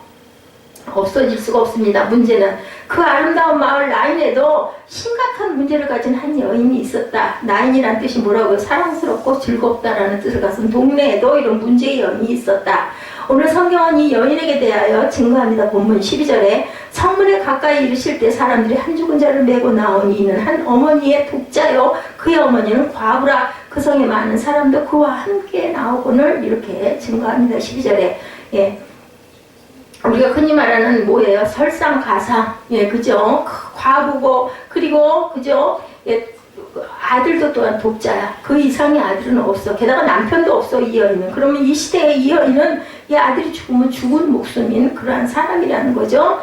없어질 수가 없습니다. 문제는 그 아름다운 마을 나인에도 심각한 문제를 가진 한 여인이 있었다. 나인이란 뜻이 뭐라고요? 사랑스럽고 즐겁다라는 뜻을 가진 동네에도 이런 문제의 여인이 있었다. 오늘 성경은 이 여인에게 대하여 증거합니다. 본문 12절에 성문에 가까이 이르실 때 사람들이 한 죽은 자를 메고 나오니 이는 한 어머니의 독자요 그의 어머니는 과부라. 그 성에 많은 사람도 그와 함께 나오거늘 이렇게 증거합니다. 12절에 우리가 흔히 말하는 뭐예요? 설상가상. 그죠? 과부고 그리고 그죠? 아들도 또한 독자야. 그 이상의 아들은 없어. 게다가 남편도 없어, 이 여인은. 그러면 이 시대의 이 여인은 이 아들이 죽으면 죽은 목숨인 그러한 사람이라는 거죠.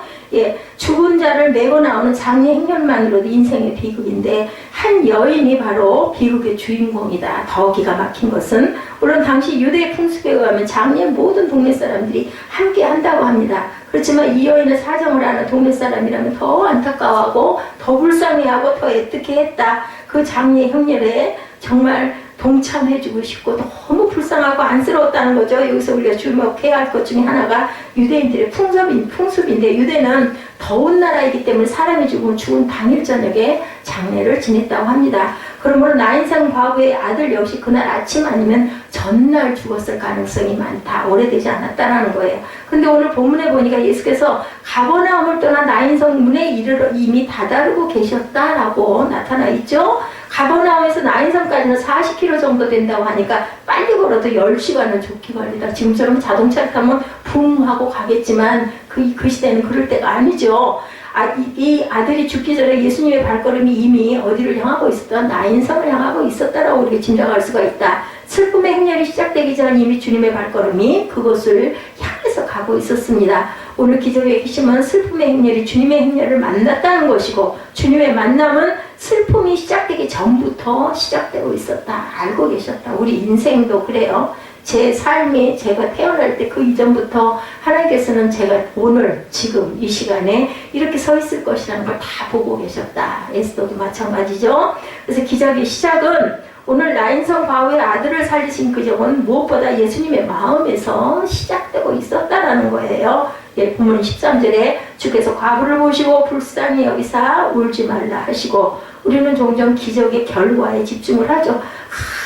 죽은 자를 메고 나오는 장례 행렬만으로도 인생의 비극인데 한 여인이 바로 비극의 주인공이다. 더 기가 막힌 것은 물론 당시 유대의 풍습에 의하면 장례 모든 동네 사람들이 함께 한다고 합니다. 그렇지만 이 여인의 사정을 아는 동네 사람이라면 더 안타까워하고 더 불쌍해하고 더 애틋해 했다. 그 장례 행렬에 정말 동참해주고 싶고 너무 불쌍하고 안쓰러웠다는 거죠. 여기서 우리가 주목해야 할 것 중에 하나가 유대인들의 풍습인데 유대는 더운 나라이기 때문에 사람이 죽으면 죽은 당일 저녁에 장례를 지냈다고 합니다. 그러므로 나인성 과부의 아들 역시 그날 아침 아니면 전날 죽었을 가능성이 많다. 오래되지 않았다라는 거예요. 근데 오늘 본문에 보니까 예수께서 가버나움을 떠나 나인성 문에 이르러 이미 다다르고 계셨다라고 나타나 있죠. 가버나움에서 나인성까지는 40km 정도 된다고 하니까 빨리 걸어도 10시간은 좋게 걸리다. 지금처럼 자동차를 타면 붕 하고 가겠지만 그 시대는 그럴 때가 아니죠. 이 아들이 죽기 전에 예수님의 발걸음이 이미 어디를 향하고 있었다? 나인성을 향하고 있었다라고 우리가 짐작할 수가 있다. 슬픔의 행렬이 시작되기 전 이미 주님의 발걸음이 그곳을 향해서 가고 있었습니다. 오늘 기적의 핵심은 슬픔의 행렬이 주님의 행렬을 만났다는 것이고, 주님의 만남은 슬픔이 시작되기 전부터 시작되고 있었다. 알고 계셨다. 우리 인생도 그래요. 제 삶이 제가 태어날 때 그 이전부터 하나님께서는 제가 오늘 지금 이 시간에 이렇게 서 있을 것이라는 걸 다 보고 계셨다. 에스더도 마찬가지죠. 그래서 기적의 시작은 오늘 나인성 과부의 아들을 살리신 기적은 무엇보다 예수님의 마음에서 시작되고 있었다라는 거예요. 예, 본문 13절에 주께서 과부를 보시고 불쌍히 여기사 울지 말라 하시고, 우리는 종종 기적의 결과에 집중을 하죠.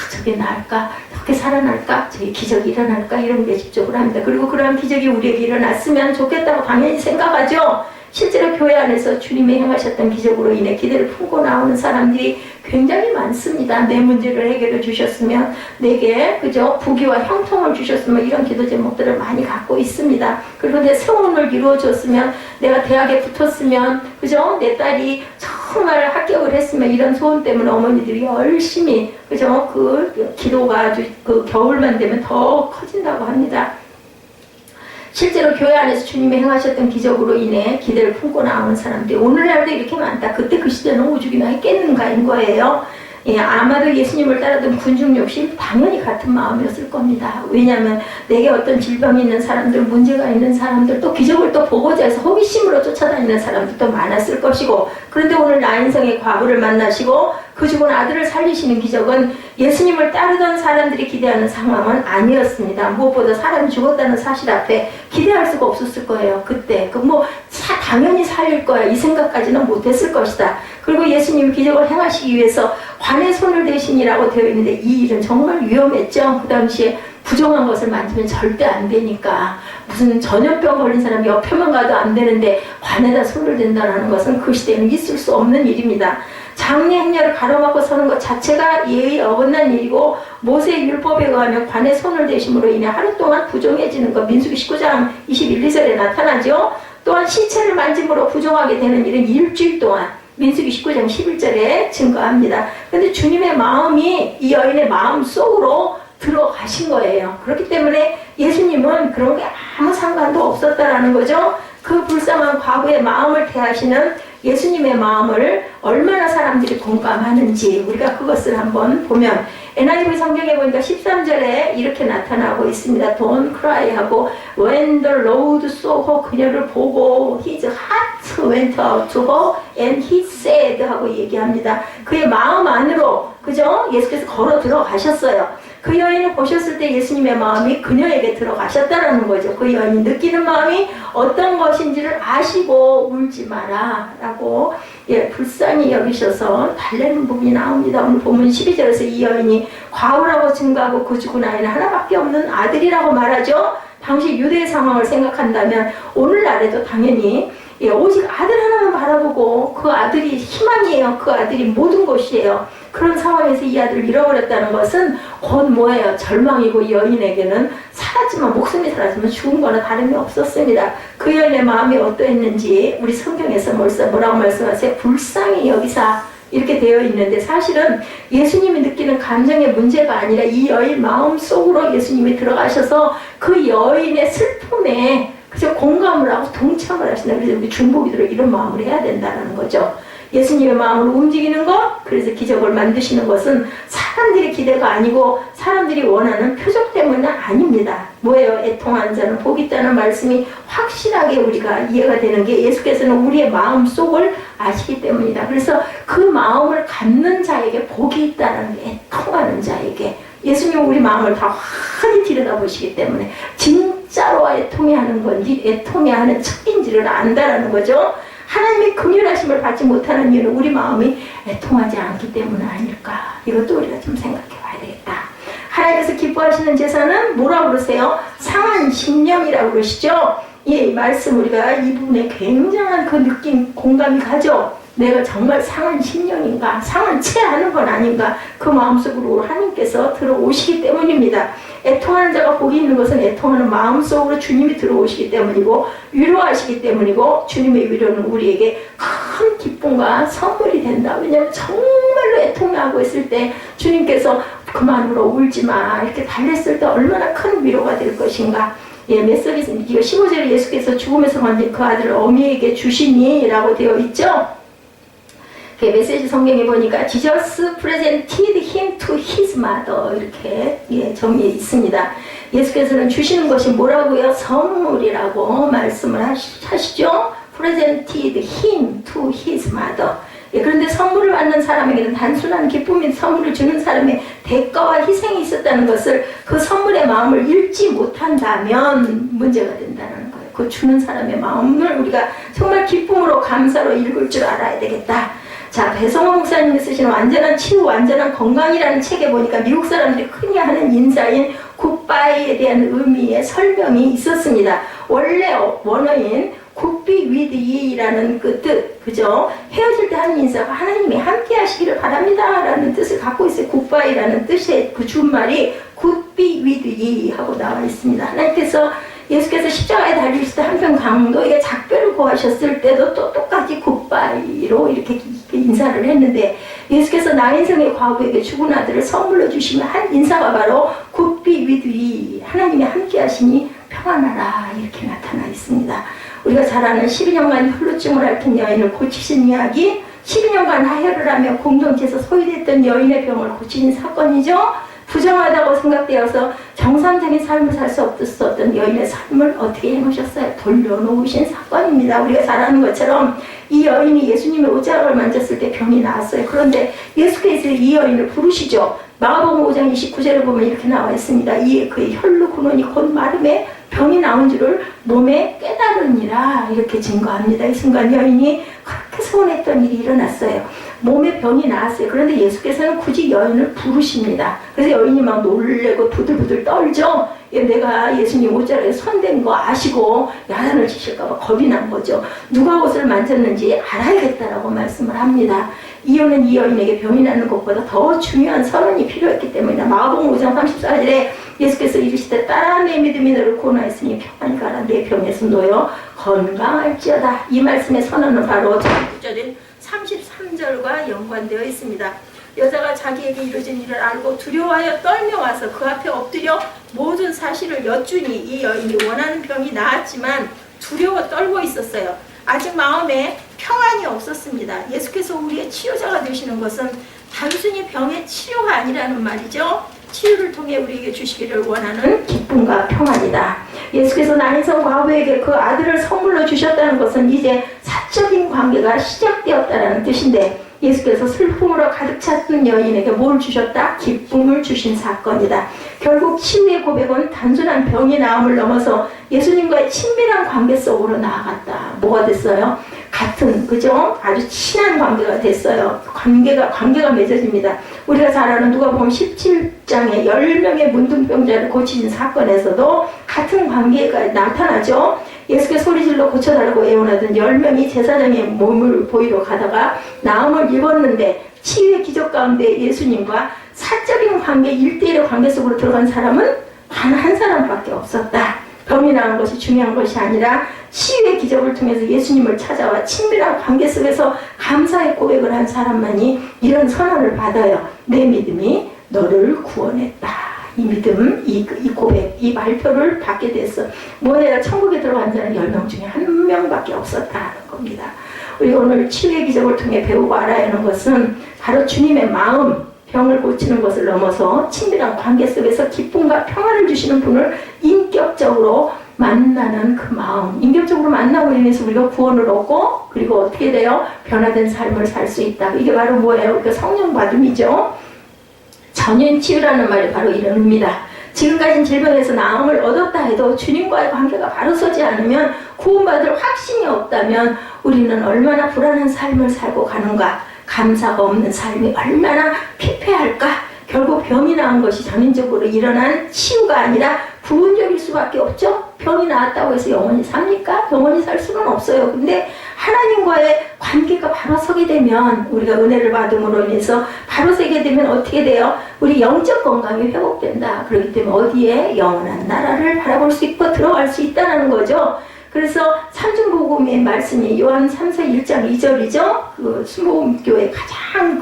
저게 나을까? 저게 살아날까? 저게 기적이 일어날까? 이런 게 집중을 합니다. 그리고 그러한 기적이 우리에게 일어났으면 좋겠다고 당연히 생각하죠. 실제로 교회 안에서 주님이 행하셨던 기적으로 인해 기대를 품고 나오는 사람들이 굉장히 많습니다. 내 문제를 해결해 주셨으면, 내게 그죠 부귀와 형통을 주셨으면, 이런 기도 제목들을 많이 갖고 있습니다. 그리고 내 소원을 이루어줬으면, 내가 대학에 붙었으면, 그죠 내 딸이 정말 합격을 했으면, 이런 소원 때문에 어머니들이 열심히 그죠 그 기도가 아주 그 겨울만 되면 더 커진다고 합니다. 실제로 교회 안에서 주님이 행하셨던 기적으로 인해 기대를 품고 나오는 사람들이 오늘날도 이렇게 많다. 그때 그 시대는 오죽이나 했겠는가인 거예요. 예, 아마도 예수님을 따르던 군중 욕심 당연히 같은 마음이었을 겁니다. 왜냐하면 내게 어떤 질병이 있는 사람들, 문제가 있는 사람들, 또 기적을 또 보고자 해서 호기심으로 쫓아다니는 사람들도 많았을 것이고, 그런데 오늘 나인성의 과부를 만나시고 그 죽은 아들을 살리시는 기적은 예수님을 따르던 사람들이 기대하는 상황은 아니었습니다. 무엇보다 사람이 죽었다는 사실 앞에 기대할 수가 없었을 거예요. 그때 당연히 살릴 거야 이 생각까지는 못했을 것이다. 그리고 예수님이 기적을 행하시기 위해서 관에 손을 대신이라고 되어 있는데, 이 일은 정말 위험했죠. 그 당시에 부정한 것을 만지면 절대 안 되니까, 무슨 전염병 걸린 사람이 옆에만 가도 안 되는데 관에다 손을 댄다는 것은 그 시대에는 있을 수 없는 일입니다. 장례 행렬을 가로막고 서는 것 자체가 예의 어긋난 일이고, 모세의 율법에 의하면 관에 손을 대심으로 인해 하루 동안 부정해지는 것, 민수기 19장 21, 2절에 나타나죠. 또한 시체를 만짐으로 부정하게 되는 일은 일주일 동안 민수기 19장 11절에 증거합니다. 그런데 주님의 마음이 이 여인의 마음 속으로 들어가신 거예요. 그렇기 때문에 예수님은 그런 게 아무 상관도 없었다라는 거죠. 그 불쌍한 과부의 마음을 대하시는 예수님의 마음을 얼마나 사람들이 공감하는지 우리가 그것을 한번 보면, NIV 성경에 보니까 13절에 이렇게 나타나고 있습니다. Don't cry 하고, When the Lord saw her, 그녀를 보고 his heart went out to her and he said 하고 얘기합니다. 그의 마음 안으로 그죠? 예수께서 걸어 들어가셨어요. 그 여인을 보셨을 때 예수님의 마음이 그녀에게 들어가셨다는 거죠. 그 여인이 느끼는 마음이 어떤 것인지를 아시고 울지 마라 라고 불쌍히 여기셔서 달래는 부분이 나옵니다. 오늘 본문 12절에서 이 여인이 과부라고 증거하고 그 죽은 아이는 하나밖에 없는 아들이라고 말하죠. 당시 유대의 상황을 생각한다면 오늘날에도 당연히 오직 아들 하나만 바라보고, 그 아들이 희망이에요. 그 아들이 모든 것이에요. 그런 상황에서 이 아들을 잃어버렸다는 것은 곧 뭐예요? 절망이고, 이 여인에게는 목숨이 사라지면 죽은 거나 다름이 없었습니다. 그 여인의 마음이 어떠했는지 우리 성경에서 뭐라고 말씀하세요? 불쌍히 여기사 이렇게 되어 있는데, 사실은 예수님이 느끼는 감정의 문제가 아니라 이 여인 마음 속으로 예수님이 들어가셔서 그 여인의 슬픔에 그저 공감을 하고 동참을 하신다. 그래서 우리 중보기도를 이런 마음으로 해야 된다는 거죠. 예수님의 마음으로 움직이는 것, 그래서 기적을 만드시는 것은 사람들의 기대가 아니고 사람들이 원하는 표적 때문은 아닙니다. 뭐예요? 애통한 자는 복이 있다는 말씀이 확실하게 우리가 이해가 되는 게, 예수께서는 우리의 마음 속을 아시기 때문이다. 그래서 그 마음을 갖는 자에게 복이 있다는 게, 애통하는 자에게. 예수님은 우리 마음을 다 환히 들여다보시기 때문에 진짜로 애통해하는 건지 애통해하는 척인지를 안다라는 거죠. 하나님의 긍휼하심을 받지 못하는 이유는 우리 마음이 애통하지 않기 때문 아닐까. 이것도 우리가 좀 생각해 봐야 되겠다. 하나님께서 기뻐하시는 제사는 뭐라고 그러세요? 상한 심령이라고 그러시죠. 이 말씀 우리가 이 부분에 굉장한 그 느낌, 공감이 가죠. 내가 정말 상한 심령인가, 상한 채 하는 건 아닌가, 그 마음속으로 하나님께서 들어오시기 때문입니다. 애통하는 자가 복이 있는 것은 애통하는 마음속으로 주님이 들어오시기 때문이고 위로하시기 때문이고, 주님의 위로는 우리에게 큰 기쁨과 선물이 된다. 왜냐하면 정말로 애통하고 있을 때 주님께서 그만 울어, 울지마 이렇게 달랬을 때 얼마나 큰 위로가 될 것인가. 예, 메시지 이거 15절에 예수께서 죽음에서 건진 그 아들을 어미에게 주시니 라고 되어 있죠. 메시지 성경에 보니까 Jesus presented him to his mother 이렇게 예, 정리해 있습니다. 예수께서는 주시는 것이 뭐라고요? 선물이라고 말씀을 하시죠. presented him to his mother. 예, 그런데 선물을 받는 사람에게는 단순한 기쁨인 선물을 주는 사람의 대가와 희생이 있었다는 것을, 그 선물의 마음을 읽지 못한다면 문제가 된다는 거예요. 그 주는 사람의 마음을 우리가 정말 기쁨으로 감사로 읽을 줄 알아야 되겠다. 자, 배성호 목사님이 쓰신 완전한 치유, 완전한 건강이라는 책에 보니까 미국 사람들이 흔히 하는 인사인 굿바이에 대한 의미의 설명이 있었습니다. 원래 원어인 굿비 위드 이라는 그 뜻, 그죠? 헤어질 때 하는 인사가 하나님이 함께 하시기를 바랍니다 라는 뜻을 갖고 있어요. 굿바이라는 뜻의 그 준말이 굿비 위드 이 하고 나와 있습니다. 하나님께서 예수께서 십자가에 달리실 때 한편 강도에게 작별을 고하셨을 때도 또 똑같이 굿바이로 이렇게 인사를 했는데, 예수께서 나 인생의 과부에게 죽은 아들을 선물로 주시면 한 인사가 바로 굿비 위드 이, 하나님이 함께 하시니 평안하라 이렇게 나타나 있습니다. 우리가 잘 아는 12년간 혈루증을 앓던 여인을 고치신 이야기, 12년간 하혈을 하며 공동체에서 소외됐던 여인의 병을 고치신 사건이죠. 부정하다고 생각되어서 정상적인 삶을 살 수 없었던 여인의 삶을 어떻게 해놓으셨어요? 돌려놓으신 사건입니다. 우리가 잘 아는 것처럼 이 여인이 예수님의 옷자락을 만졌을 때 병이 나았어요. 그런데 예수께서 이 여인을 부르시죠. 마가복음 5장 29절에 보면 이렇게 나와 있습니다. 이 그의 혈루 근원이 곧 마름에 병이 나온 줄을 몸에 깨달으니라 이렇게 증거합니다. 이 순간 여인이 그렇게 서운했던 일이 일어났어요. 몸에 병이 나았어요. 그런데 예수께서는 굳이 여인을 부르십니다. 그래서 여인이 막 놀래고 부들부들 떨죠. 내가 예수님 옷자락에 손댄 거 아시고 야단을 치실까봐 겁이 난 거죠. 누가 옷을 만졌는지 알아야겠다라고 말씀을 합니다. 이유는 이 여인에게 병이 나는 것보다 더 중요한 선언이 필요했기 때문이다. 마가복음 5장 34절에 예수께서 이르시되 따라 내 믿음이 너를 구원하였으니 평안히 가라. 내 병에서 놓여 건강할지어다. 이 말씀의 선언은 바로 9절인 33절과 연관되어 있습니다. 여자가 자기에게 이루어진 일을 알고 두려워하여 떨며 와서 그 앞에 엎드려 모든 사실을 여쭈니 이 여인이 원하는 병이 나았지만 두려워 떨고 있었어요. 아직 마음에 평안이 없었습니다. 예수께서 우리의 치유자가 되시는 것은 단순히 병의 치료가 아니라는 말이죠. 치유를 통해 우리에게 주시기를 원하는 기쁨과 평안이다. 예수께서 나인성 과부에게 그 아들을 선물로 주셨다는 것은 이제 사적인 관계가 시작되었다는 뜻인데, 예수께서 슬픔으로 가득 찼던 여인에게 뭘 주셨다? 기쁨을 주신 사건이다. 결국 치유의 고백은 단순한 병이 나음을 넘어서 예수님과의 친밀한 관계 속으로 나아갔다. 뭐가 됐어요? 같은, 그죠? 아주 친한 관계가 됐어요. 관계가 맺어집니다. 우리가 잘 아는 누가복음 17장에 10명의 문둥병자를 고치신 사건에서도 같은 관계가 나타나죠. 예수께 소리질러 고쳐달라고 애원하던 10명이 제사장의 몸을 보이러 가다가 나음을 입었는데, 치유의 기적 가운데 예수님과 사적인 관계, 1대1의 관계 속으로 들어간 사람은 단 한 사람밖에 없었다. 병이 나은 것이 중요한 것이 아니라 치유의 기적을 통해서 예수님을 찾아와 친밀한 관계 속에서 감사의 고백을 한 사람만이 이런 선언을 받아요. 내 믿음이 너를 구원했다. 이 믿음, 이 고백, 이 발표를 받게 됐어. 내가 천국에 들어간 자는 10명 중에 1명밖에 없었다는 겁니다. 우리가 오늘 치유의 기적을 통해 배우고 알아야 하는 것은 바로 주님의 마음, 병을 고치는 것을 넘어서 친밀한 관계 속에서 기쁨과 평안을 주시는 분을 인격적으로 만나는 그 마음, 인격적으로 만나고 인해서 우리가 구원을 얻고, 그리고 어떻게 돼요? 변화된 삶을 살 수 있다. 이게 바로 뭐예요? 그 성령 받음이죠. 전인 치유라는 말이 바로 이런 의미다. 지금까지 질병에서 나음을 얻었다 해도 주님과의 관계가 바로 서지 않으면, 구원받을 확신이 없다면 우리는 얼마나 불안한 삶을 살고 가는가, 감사가 없는 삶이 얼마나 피폐할까. 결국 병이 나은 것이 전인적으로 일어난 치유가 아니라 부분적일 수밖에 없죠. 병이 나았다고 해서 영원히 삽니까? 영원히 살 수는 없어요. 근데 하나님과의 관계가 바로 서게 되면, 우리가 은혜를 받음으로 인해서 바로 서게 되면 어떻게 돼요? 우리 영적 건강이 회복된다. 그렇기 때문에 어디에? 영원한 나라를 바라볼 수 있고 들어갈 수 있다는 거죠. 그래서 삼중복음의 말씀이 요한 3서 1장 2절이죠. 그 순복음교회 가장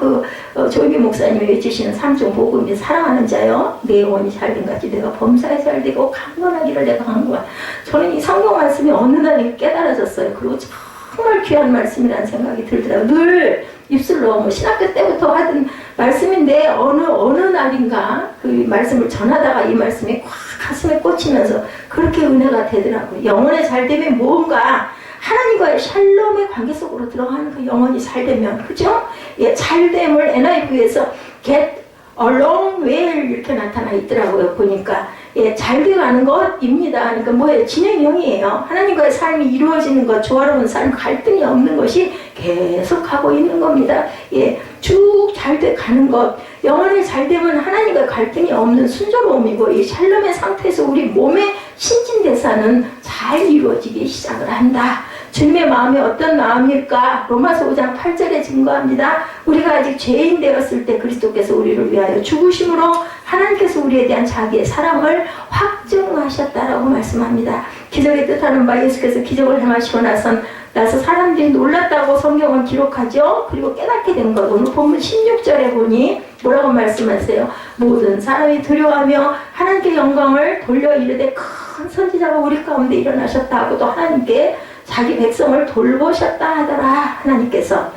조이비 목사님이 외치시는 삼중복음이 사랑하는 자여 내 영혼이 잘된 같이 내가 범사에 잘되고 강건하기를 내가 강구한. 저는 이 성경 말씀이 어느 날에 깨달아졌어요. 그리고 정말 귀한 말씀이라는 생각이 들더라고요. 늘 입술로 뭐 신학교 때부터 하던 말씀인데 어느 날인가 그 말씀을 전하다가 이 말씀이 꽉 가슴에 꽂히면서 그렇게 은혜가 되더라고요. 영혼에 잘되면 뭔가 하나님과의 샬롬의 관계 속으로 들어가는 그 영혼이 잘되면, 그죠? 예, 잘됨을 NIV에서 get along well 이렇게 나타나 있더라고요. 보니까 예, 잘 돼가는 것입니다. 그러니까 뭐예요? 진행형이에요. 하나님과의 삶이 이루어지는 것, 조화로운 삶, 갈등이 없는 것이 계속하고 있는 겁니다. 예, 쭉 잘 돼가는 것. 영혼이 잘 되면 하나님과 갈등이 없는 순조로움이고, 이 샬롬의 상태에서 우리 몸의 신진대사는 잘 이루어지기 시작을 한다. 주님의 마음이 어떤 마음일까? 로마서 5장 8절에 증거합니다. 우리가 아직 죄인 되었을 때 그리스도께서 우리를 위하여 죽으심으로 하나님께서 우리에 대한 자기의 사랑을 확증하셨다라고 말씀합니다. 기적의 뜻하는 바 예수께서 기적을 행하시고 나서 사람들이 놀랐다고 성경은 기록하죠. 그리고 깨닫게 된 것. 오늘 본문 16절에 보니 뭐라고 말씀하세요? 모든 사람이 두려워하며 하나님께 영광을 돌려 이르되 큰 선지자가 우리 가운데 일어나셨다 하고 또 하나님께 자기 백성을 돌보셨다 하더라. 하나님께서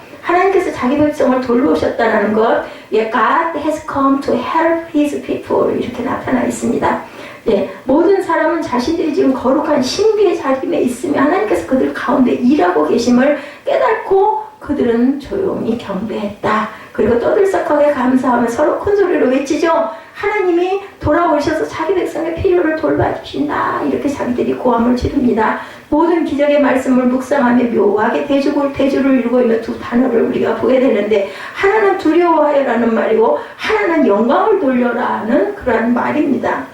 자기 백성을 돌보셨다는 것, 예, God has come to help his people 이렇게 나타나 있습니다. 예, 모든 사람은 자신들이 지금 거룩한 신비의 자리에 있으며 하나님께서 그들 가운데 일하고 계심을 깨닫고 그들은 조용히 경배했다. 그리고 떠들썩하게 감사하며 서로 큰 소리로 외치죠. 하나님이 돌아오셔서 자기 백성의 필요를 돌봐주신다. 이렇게 자기들이 고함을 지릅니다. 모든 기적의 말씀을 묵상하며 묘하게 대주를 이루고 있는 두 단어를 우리가 보게 되는데, 하나는 두려워하여라는 말이고 하나는 영광을 돌려라는 그러한 말입니다.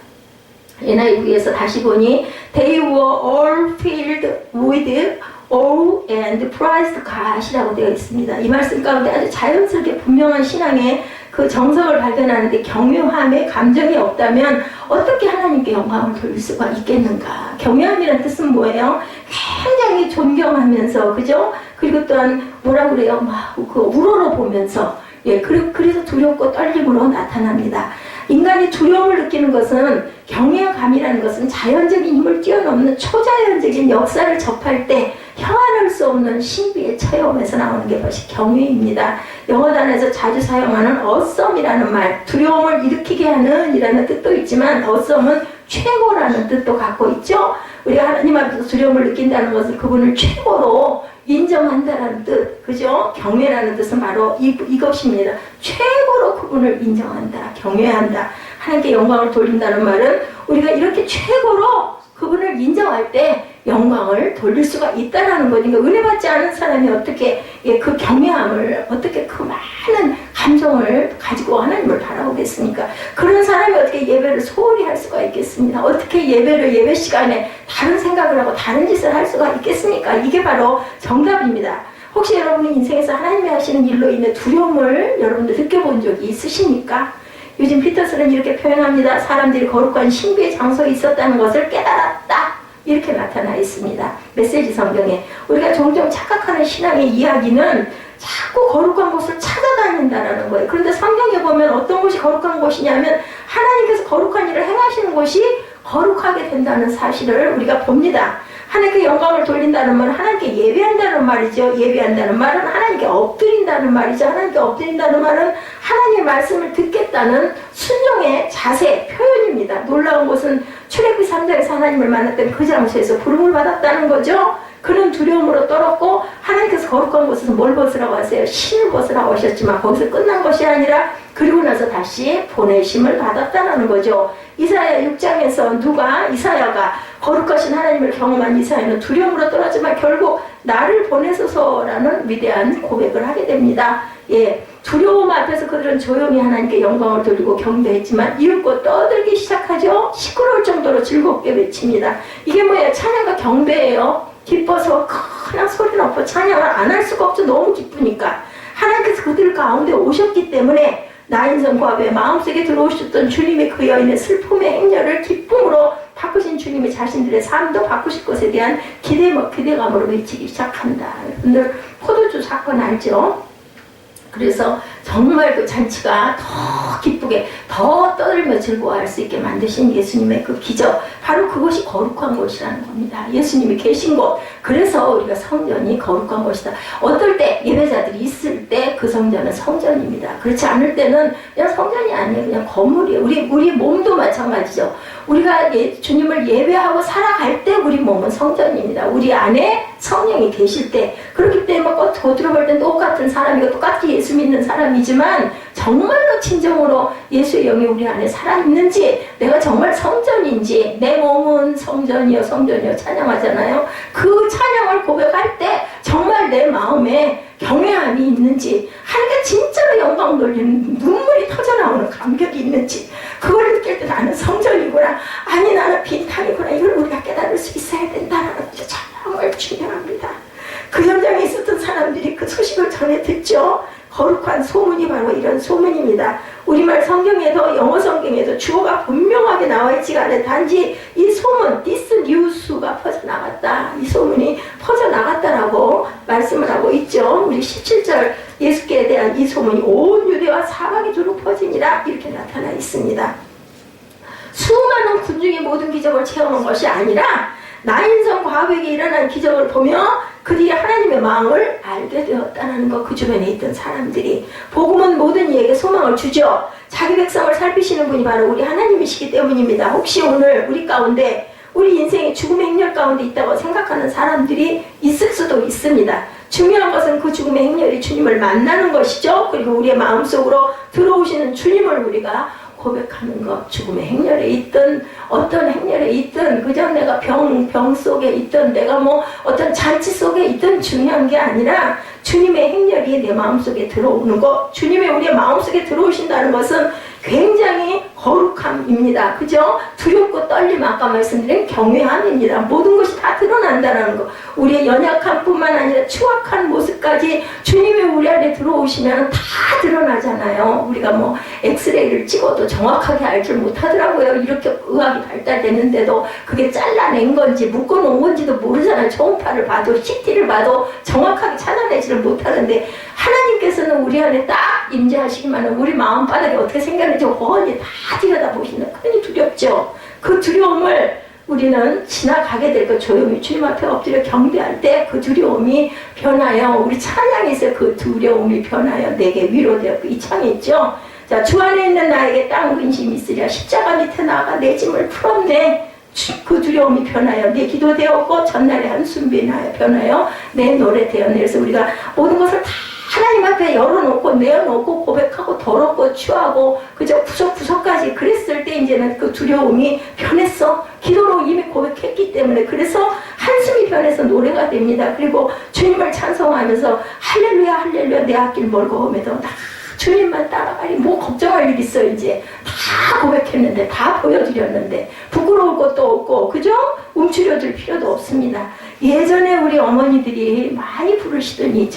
NIV에서 다시 보니 They were all filled with awe and praised God이라고 되어 있습니다. 이 말씀 가운데 아주 자연스럽게 분명한 신앙의 그 정석을 발견하는데, 경외함의 감정이 없다면 어떻게 하나님께 영광을 돌릴 수가 있겠는가? 경외함이라는 뜻은 뭐예요? 굉장히 존경하면서, 그죠? 그리고 또한 뭐라 그래요? 막 우러러 보면서, 예, 그래서 두렵고 떨림으로 나타납니다. 인간이 두려움을 느끼는 것은, 경외감이라는 것은 자연적인 힘을 뛰어넘는 초자연적인 역사를 접할 때 형언할 수 없는 신비의 체험에서 나오는 게 바로 경외입니다. 영어 단어에서 자주 사용하는 awesome이라는 말, 두려움을 일으키게 하는 이라는 뜻도 있지만 awesome은 최고라는 뜻도 갖고 있죠. 우리가 하나님 앞에서 두려움을 느낀다는 것은 그분을 최고로 인정한다라는 뜻, 그죠? 경외라는 뜻은 바로 이것입니다. 최고로 그분을 인정한다, 경외한다. 하나님께 영광을 돌린다는 말은 우리가 이렇게 최고로 그분을 인정할 때 영광을 돌릴 수가 있다는 거니까, 은혜 받지 않은 사람이 어떻게 그 경외함을, 어떻게 그 많은 감정을 가지고 하나님을 바라보겠습니까? 그런 사람이 어떻게 예배를 소홀히 할 수가 있겠습니까? 어떻게 예배 시간에 다른 생각을 하고 다른 짓을 할 수가 있겠습니까? 이게 바로 정답입니다. 혹시 여러분의 인생에서 하나님이 하시는 일로 인해 두려움을 여러분들 느껴본 적이 있으십니까? 요즘 피터스는 이렇게 표현합니다. 사람들이 거룩한 신비의 장소에 있었다는 것을 깨달았다. 이렇게 나타나 있습니다. 메시지 성경에. 우리가 종종 착각하는 신앙의 이야기는 자꾸 거룩한 곳을 찾아다닌다라는 거예요. 그런데 성경에 보면 어떤 곳이 거룩한 곳이냐면, 하나님께서 거룩한 일을 행하시는 곳이 거룩하게 된다는 사실을 우리가 봅니다. 하나님께 영광을 돌린다는 말은 하나님께 예배한다는 말이죠. 예배한다는 말은 하나님께 엎드린다는 말이죠. 하나님께 엎드린다는 말은 하나님의 말씀을 듣겠다는 순종의 자세, 표현입니다. 놀라운 것은 출애굽기 3장에서 하나님을 만났던 그 장소에서 부름을 받았다는 거죠. 그런 두려움으로 떨었고 하나님께서 거룩한 곳에서 뭘 벗으라고 하세요? 신을 벗으라고 하셨지만 거기서 끝난 것이 아니라 그리고 나서 다시 보내심을 받았다는 거죠. 이사야 6장에서 이사야가 거룩하신 하나님을 경험한 이사야는 두려움으로 떨어지만 결국 나를 보내소서라는 위대한 고백을 하게 됩니다. 예, 두려움 앞에서 그들은 조용히 하나님께 영광을 돌리고 경배했지만 이윽고 떠들기 시작하죠. 시끄러울 정도로 즐겁게 외칩니다. 이게 뭐예요? 찬양과 경배예요. 기뻐서 그냥 소리 넣고 찬양을 안 할 수가 없죠. 너무 기쁘니까. 하나님께서 그들 가운데 오셨기 때문에 나인성 과부의 마음속에 들어오셨던 주님의 그 여인의 슬픔의 행렬을 기쁨으로 바꾸신 주님이 자신들의 삶도 바꾸실 것에 대한 기대감으로 외치기 시작한다. 여러분들 포도주 사건 알죠? 그래서 정말 그 잔치가 더 기쁘게 더 떠들며 즐거워할 수 있게 만드신 예수님의 그 기적, 바로 그것이 거룩한 곳이라는 겁니다. 예수님이 계신 곳. 그래서 우리가 성전이 거룩한 곳이다. 어떨 때 예배자들이 있을 때 그 성전은 성전입니다. 그렇지 않을 때는 그냥 성전이 아니에요. 그냥 건물이에요. 우리 몸도 마찬가지죠. 우리가 주님을 예배하고 살아갈 때 우리 몸은 성전입니다. 우리 안에 성령이 계실 때. 그렇기 때문에 겉으로 볼 땐 똑같은 사람이고 똑같이 예수 믿는 사람이지만 정말로 진정으로 예수의 영이 우리 안에 살아있는지, 내가 정말 성전인지, 내 몸은 성전이요 찬양하잖아요. 그 찬양을 고백할 때 정말 내 마음에 경외함이 있는지, 하나님께 진짜로 영광 돌리는 눈물이 터져나오는 감격이 있는지, 그걸 느낄 때 나는 성전이구나, 아니 나는 빈탄이구나, 이걸 우리가 깨달을 수 있어야 된다는 게 정말 중요합니다. 그 현장에 있었던 사람들이 그 소식을 전해 듣죠. 거룩한 소문이 바로 이런 소문입니다. 우리말 성경에도 영어 성경에도 주어가 분명하게 나와 있지가 않은 단지 이 소문, this news가 퍼져나갔다. 이 소문이 퍼져나갔다라고 말씀을 하고 있죠. 우리 17절 예수께 대한 이 소문이 온 유대와 사방에 두루 퍼지니라 이렇게 나타나 있습니다. 수많은 군중의 모든 기적을 체험한 것이 아니라 나인성 과부에게 일어난 기적을 보며 그들이 하나님의 마음을 알게 되었다는 것. 그 주변에 있던 사람들이. 복음은 모든 이에게 소망을 주죠. 자기 백성을 살피시는 분이 바로 우리 하나님이시기 때문입니다. 혹시 오늘 우리 가운데 우리 인생의 죽음의 행렬 가운데 있다고 생각하는 사람들이 있을 수도 있습니다. 중요한 것은 그 죽음의 행렬이 주님을 만나는 것이죠. 그리고 우리의 마음속으로 들어오시는 주님을 우리가 고백하는 것. 죽음의 행렬에 있든 어떤 행렬에 있든, 그저 내가 병 속에 있든 내가 뭐 어떤 잔치 속에 있든 중요한 게 아니라 주님의 행렬이 내 마음속에 들어오는 것. 주님의 우리의 마음속에 들어오신다는 것은 굉장히 거룩함입니다. 그죠? 두렵고 떨림, 아까 말씀드린 경외함입니다. 모든 것이 다 드러난다는 것. 우리의 연약함뿐만 아니라 추악한 모습까지 주님이 우리 안에 들어오시면 다 드러나잖아요. 우리가 뭐 엑스레이를 찍어도 정확하게 알줄 못하더라고요. 이렇게 의학이 발달됐는데도 그게 잘라낸 건지 묶어놓은 건지도 모르잖아요. 초음파를 봐도 CT를 봐도 정확하게 찾아내지를 못하는데, 하나님께서는 우리 안에 딱 임재하시기만 우리 마음바닥에 어떻게 생겼는지 훤히 다 들여다보시는, 괜히 두렵죠. 그 두려움을 우리는 지나가게 될 거, 조용히 주님 앞에 엎드려 경배할 때 그 두려움이 변하여, 우리 찬양에서 그 두려움이 변하여 내게 위로되었고, 이 창이 있죠. 자, 주 안에 있는 나에게 땅 근심이 있으랴. 십자가 밑에 나가 내 짐을 풀었네. 그 두려움이 변하여 내 기도 되었고, 전날의 한숨 변하여 내 노래 되었네. 그래서 우리가 모든 것을 다 하나님 앞에 열어놓고 내어놓고 고백하고 더럽고 취하고 그저 구석구석까지 그랬을 때 이제는 그 두려움이 변했어. 기도로 이미 고백했기 때문에. 그래서 한숨이 변해서 노래가 됩니다. 그리고 주님을 찬송하면서 할렐루야 할렐루야 내 앞길 멀고 험해도 나 주님만 따라가리. 뭐 걱정할 일 있어. 이제 다 고백했는데, 다 보여드렸는데 부끄러울 것도 없고, 그죠? 움츠려들 필요도 없습니다. 예전에 우리 어머니들이 많이 부르시던 이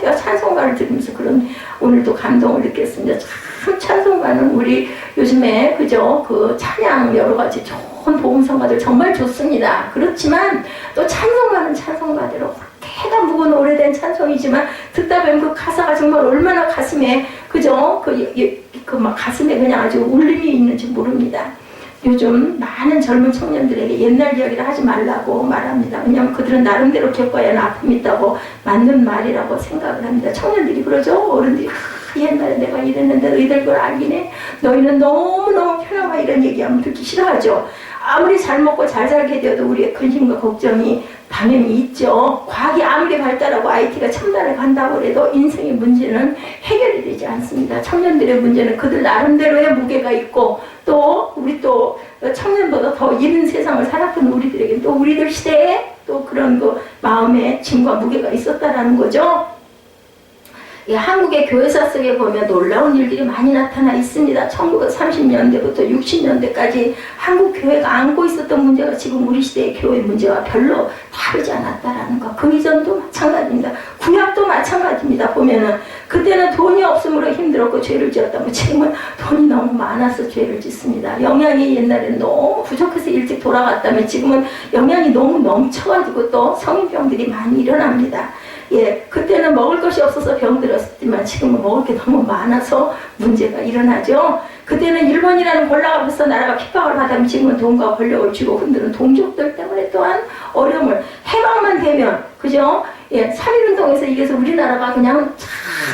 제가 찬송가를 들으면서 그런 오늘도 감동을 느꼈습니다. 참 찬송가는 우리 요즘에 그죠? 그 찬양 여러 가지 좋은 복음성가들 정말 좋습니다. 그렇지만 또 찬송가는 찬송가대로 해가 묵은 오래된 찬송이지만 듣다 보면 그 가사가 정말 얼마나 가슴에, 그죠? 그 막 가슴에 그냥 아주 울림이 있는지 모릅니다. 요즘 많은 젊은 청년들에게 옛날 이야기를 하지 말라고 말합니다. 왜냐하면 그들은 나름대로 겪어야 하는 아픔이 있다고, 맞는 말이라고 생각을 합니다. 청년들이 그러죠. 어른들이 옛날에 내가 이랬는데 너희들 그걸 알긴 해. 너희는 너무너무 편하고, 이런 얘기하면 듣기 싫어하죠. 아무리 잘 먹고 잘 살게 되어도 우리의 근심과 걱정이 다 당연히 있죠. 과학이 아무리 발달하고 IT가 첨단에 간다고 해도 인생의 문제는 해결이 되지 않습니다. 청년들의 문제는 그들 나름대로의 무게가 있고 또 우리 또 청년보다 더 이른 세상을 살았던 우리들에게 또 우리들 시대에 또 그런 그 마음의 짐과 무게가 있었다라는 거죠. 예, 한국의 교회사 속에 보면 놀라운 일들이 많이 나타나 있습니다. 1930년대부터 60년대까지 한국 교회가 안고 있었던 문제가 지금 우리 시대의 교회 문제와 별로 다르지 않았다라는 것. 그 이전도 마찬가지입니다. 구약도 마찬가지입니다. 보면은 그때는 돈이 없으므로 힘들었고 죄를 지었다면 지금은 돈이 너무 많아서 죄를 짓습니다. 영양이 옛날에는 너무 부족해서 일찍 돌아갔다면 지금은 영양이 너무 넘쳐가지고 또 성인병들이 많이 일어납니다. 예, 그때는 먹을 것이 없어서 병들었지만 지금은 먹을 게 너무 많아서 문제가 일어나죠. 그때는 일본이라는 골라가면서 나라가 핍박을 받으면 지금은 돈과 권력을 쥐고 흔드는 동족들 때문에 또한 어려움을 해방만 되면 그죠? 예, 3.1운동에서 이겨서 우리나라가 그냥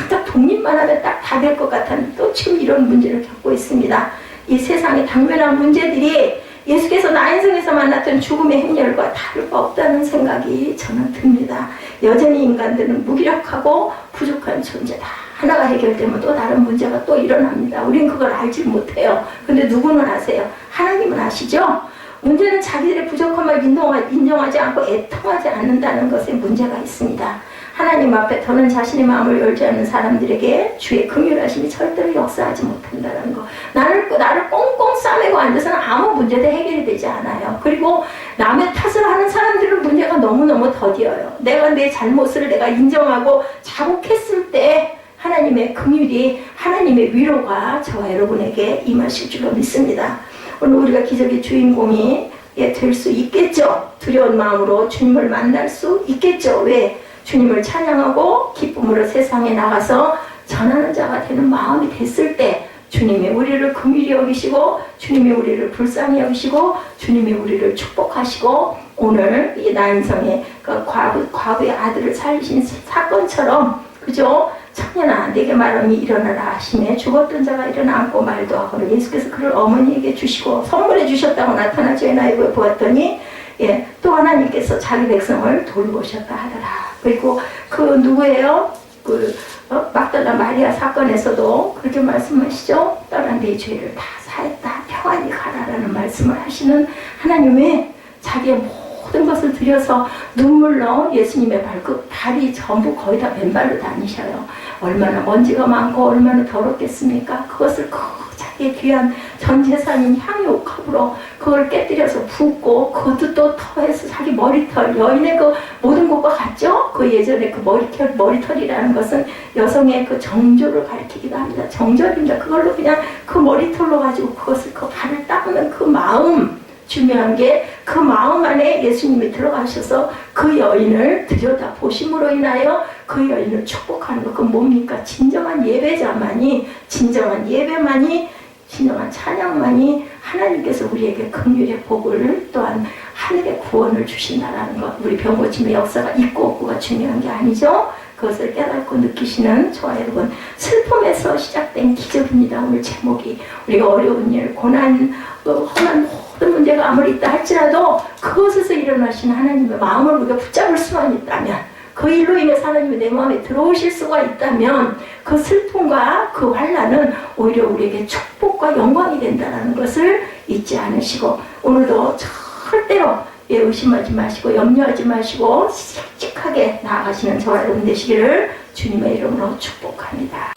딱 독립만 하면 딱 다 될 것 같았는데 또 지금 이런 문제를 겪고 있습니다. 이 세상의 당면한 문제들이 예수께서 나인성에서 만났던 죽음의 행렬과 다를 바 없다는 생각이 저는 듭니다. 여전히 인간들은 무기력하고 부족한 존재다. 하나가 해결되면 또 다른 문제가 또 일어납니다. 우린 그걸 알지 못해요. 근데 누구는 아세요? 하나님은 아시죠? 문제는 자기들의 부족함을 인정하지 않고 애통하지 않는다는 것에 문제가 있습니다. 하나님 앞에 더는 자신의 마음을 열지 않는 사람들에게 주의 긍휼하심이 절대로 역사하지 못한다는 거. 나를 꽁꽁 싸매고 앉아서는 아무 문제도 해결이 되지 않아요. 그리고 남의 탓을 하는 사람들은 문제가 너무너무 더디어요. 내가 내 잘못을 내가 인정하고 자복했을 때 하나님의 긍휼이 하나님의 위로가 저와 여러분에게 임하실 줄로 믿습니다. 오늘 우리가 기적의 주인공이 될 수 있겠죠. 두려운 마음으로 주님을 만날 수 있겠죠. 왜? 주님을 찬양하고 기쁨으로 세상에 나가서 전하는 자가 되는 마음이 됐을 때 주님이 우리를 긍휼히 여기시고 주님이 우리를 불쌍히 여기시고 주님이 우리를 축복하시고 오늘 이 나인성의 그 과부의 아들을 살리신 사건처럼 그죠? 청년아 내게 말하니 일어나라 하시매 죽었던 자가 일어나 앉고 말도 하고 예수께서 그를 어머니에게 주시고 선물해 주셨다고 나타나지 나이고 보았더니 예, 또 하나님께서 자기 백성을 돌보셨다 하더라. 그리고 그 누구예요? 막달라 마리아 사건에서도 그렇게 말씀하시죠. 떠난 네 죄를 다 사했다. 평안히 가라라는 말씀을 하시는 하나님의 자기의 모든 것을 들여서 눈물로 예수님의 발이 전부 거의 다 맨발로 다니셔요. 얼마나 먼지가 많고 얼마나 더럽겠습니까? 그것을 자기의 귀한 전 재산인 향유옥합으로 그걸 깨뜨려서 붓고 그것도 또 터해서 자기 머리털 여인의 그 모든 것과 같죠? 그 예전에 그 머리털이라는 것은 여성의 그 정조를 가리키기도 합니다. 정절입니다. 그걸로 그냥 그 머리털로 가지고 그것을 그 발을 닦는 그 마음 중요한 게 그 마음 안에 예수님이 들어가셔서 그 여인을 들여다보심으로 인하여 그 여인을 축복하는 것. 그건 뭡니까? 진정한 예배자만이 진정한 예배만이 진정한 찬양만이 하나님께서 우리에게 긍휼의 복을 또한 하늘의 구원을 주신다라는 것. 우리 병고침의 역사가 있고 없고가 중요한 게 아니죠. 그것을 깨닫고 느끼시는 저와 여러분 슬픔에서 시작된 기적입니다. 오늘 제목이 우리가 어려운 일, 고난, 험한 모든 문제가 아무리 있다 할지라도 그것에서 일어나시는 하나님의 마음을 우리가 붙잡을 수만 있다면 그 일로 인해서 하나님이 내 마음에 들어오실 수가 있다면 그 슬픔과 그 환난은 오히려 우리에게 축복과 영광이 된다는 것을 잊지 않으시고 오늘도 절대로 의심하지 마시고 염려하지 마시고 솔직하게 나아가시는 저와 여러분 되시기를 주님의 이름으로 축복합니다.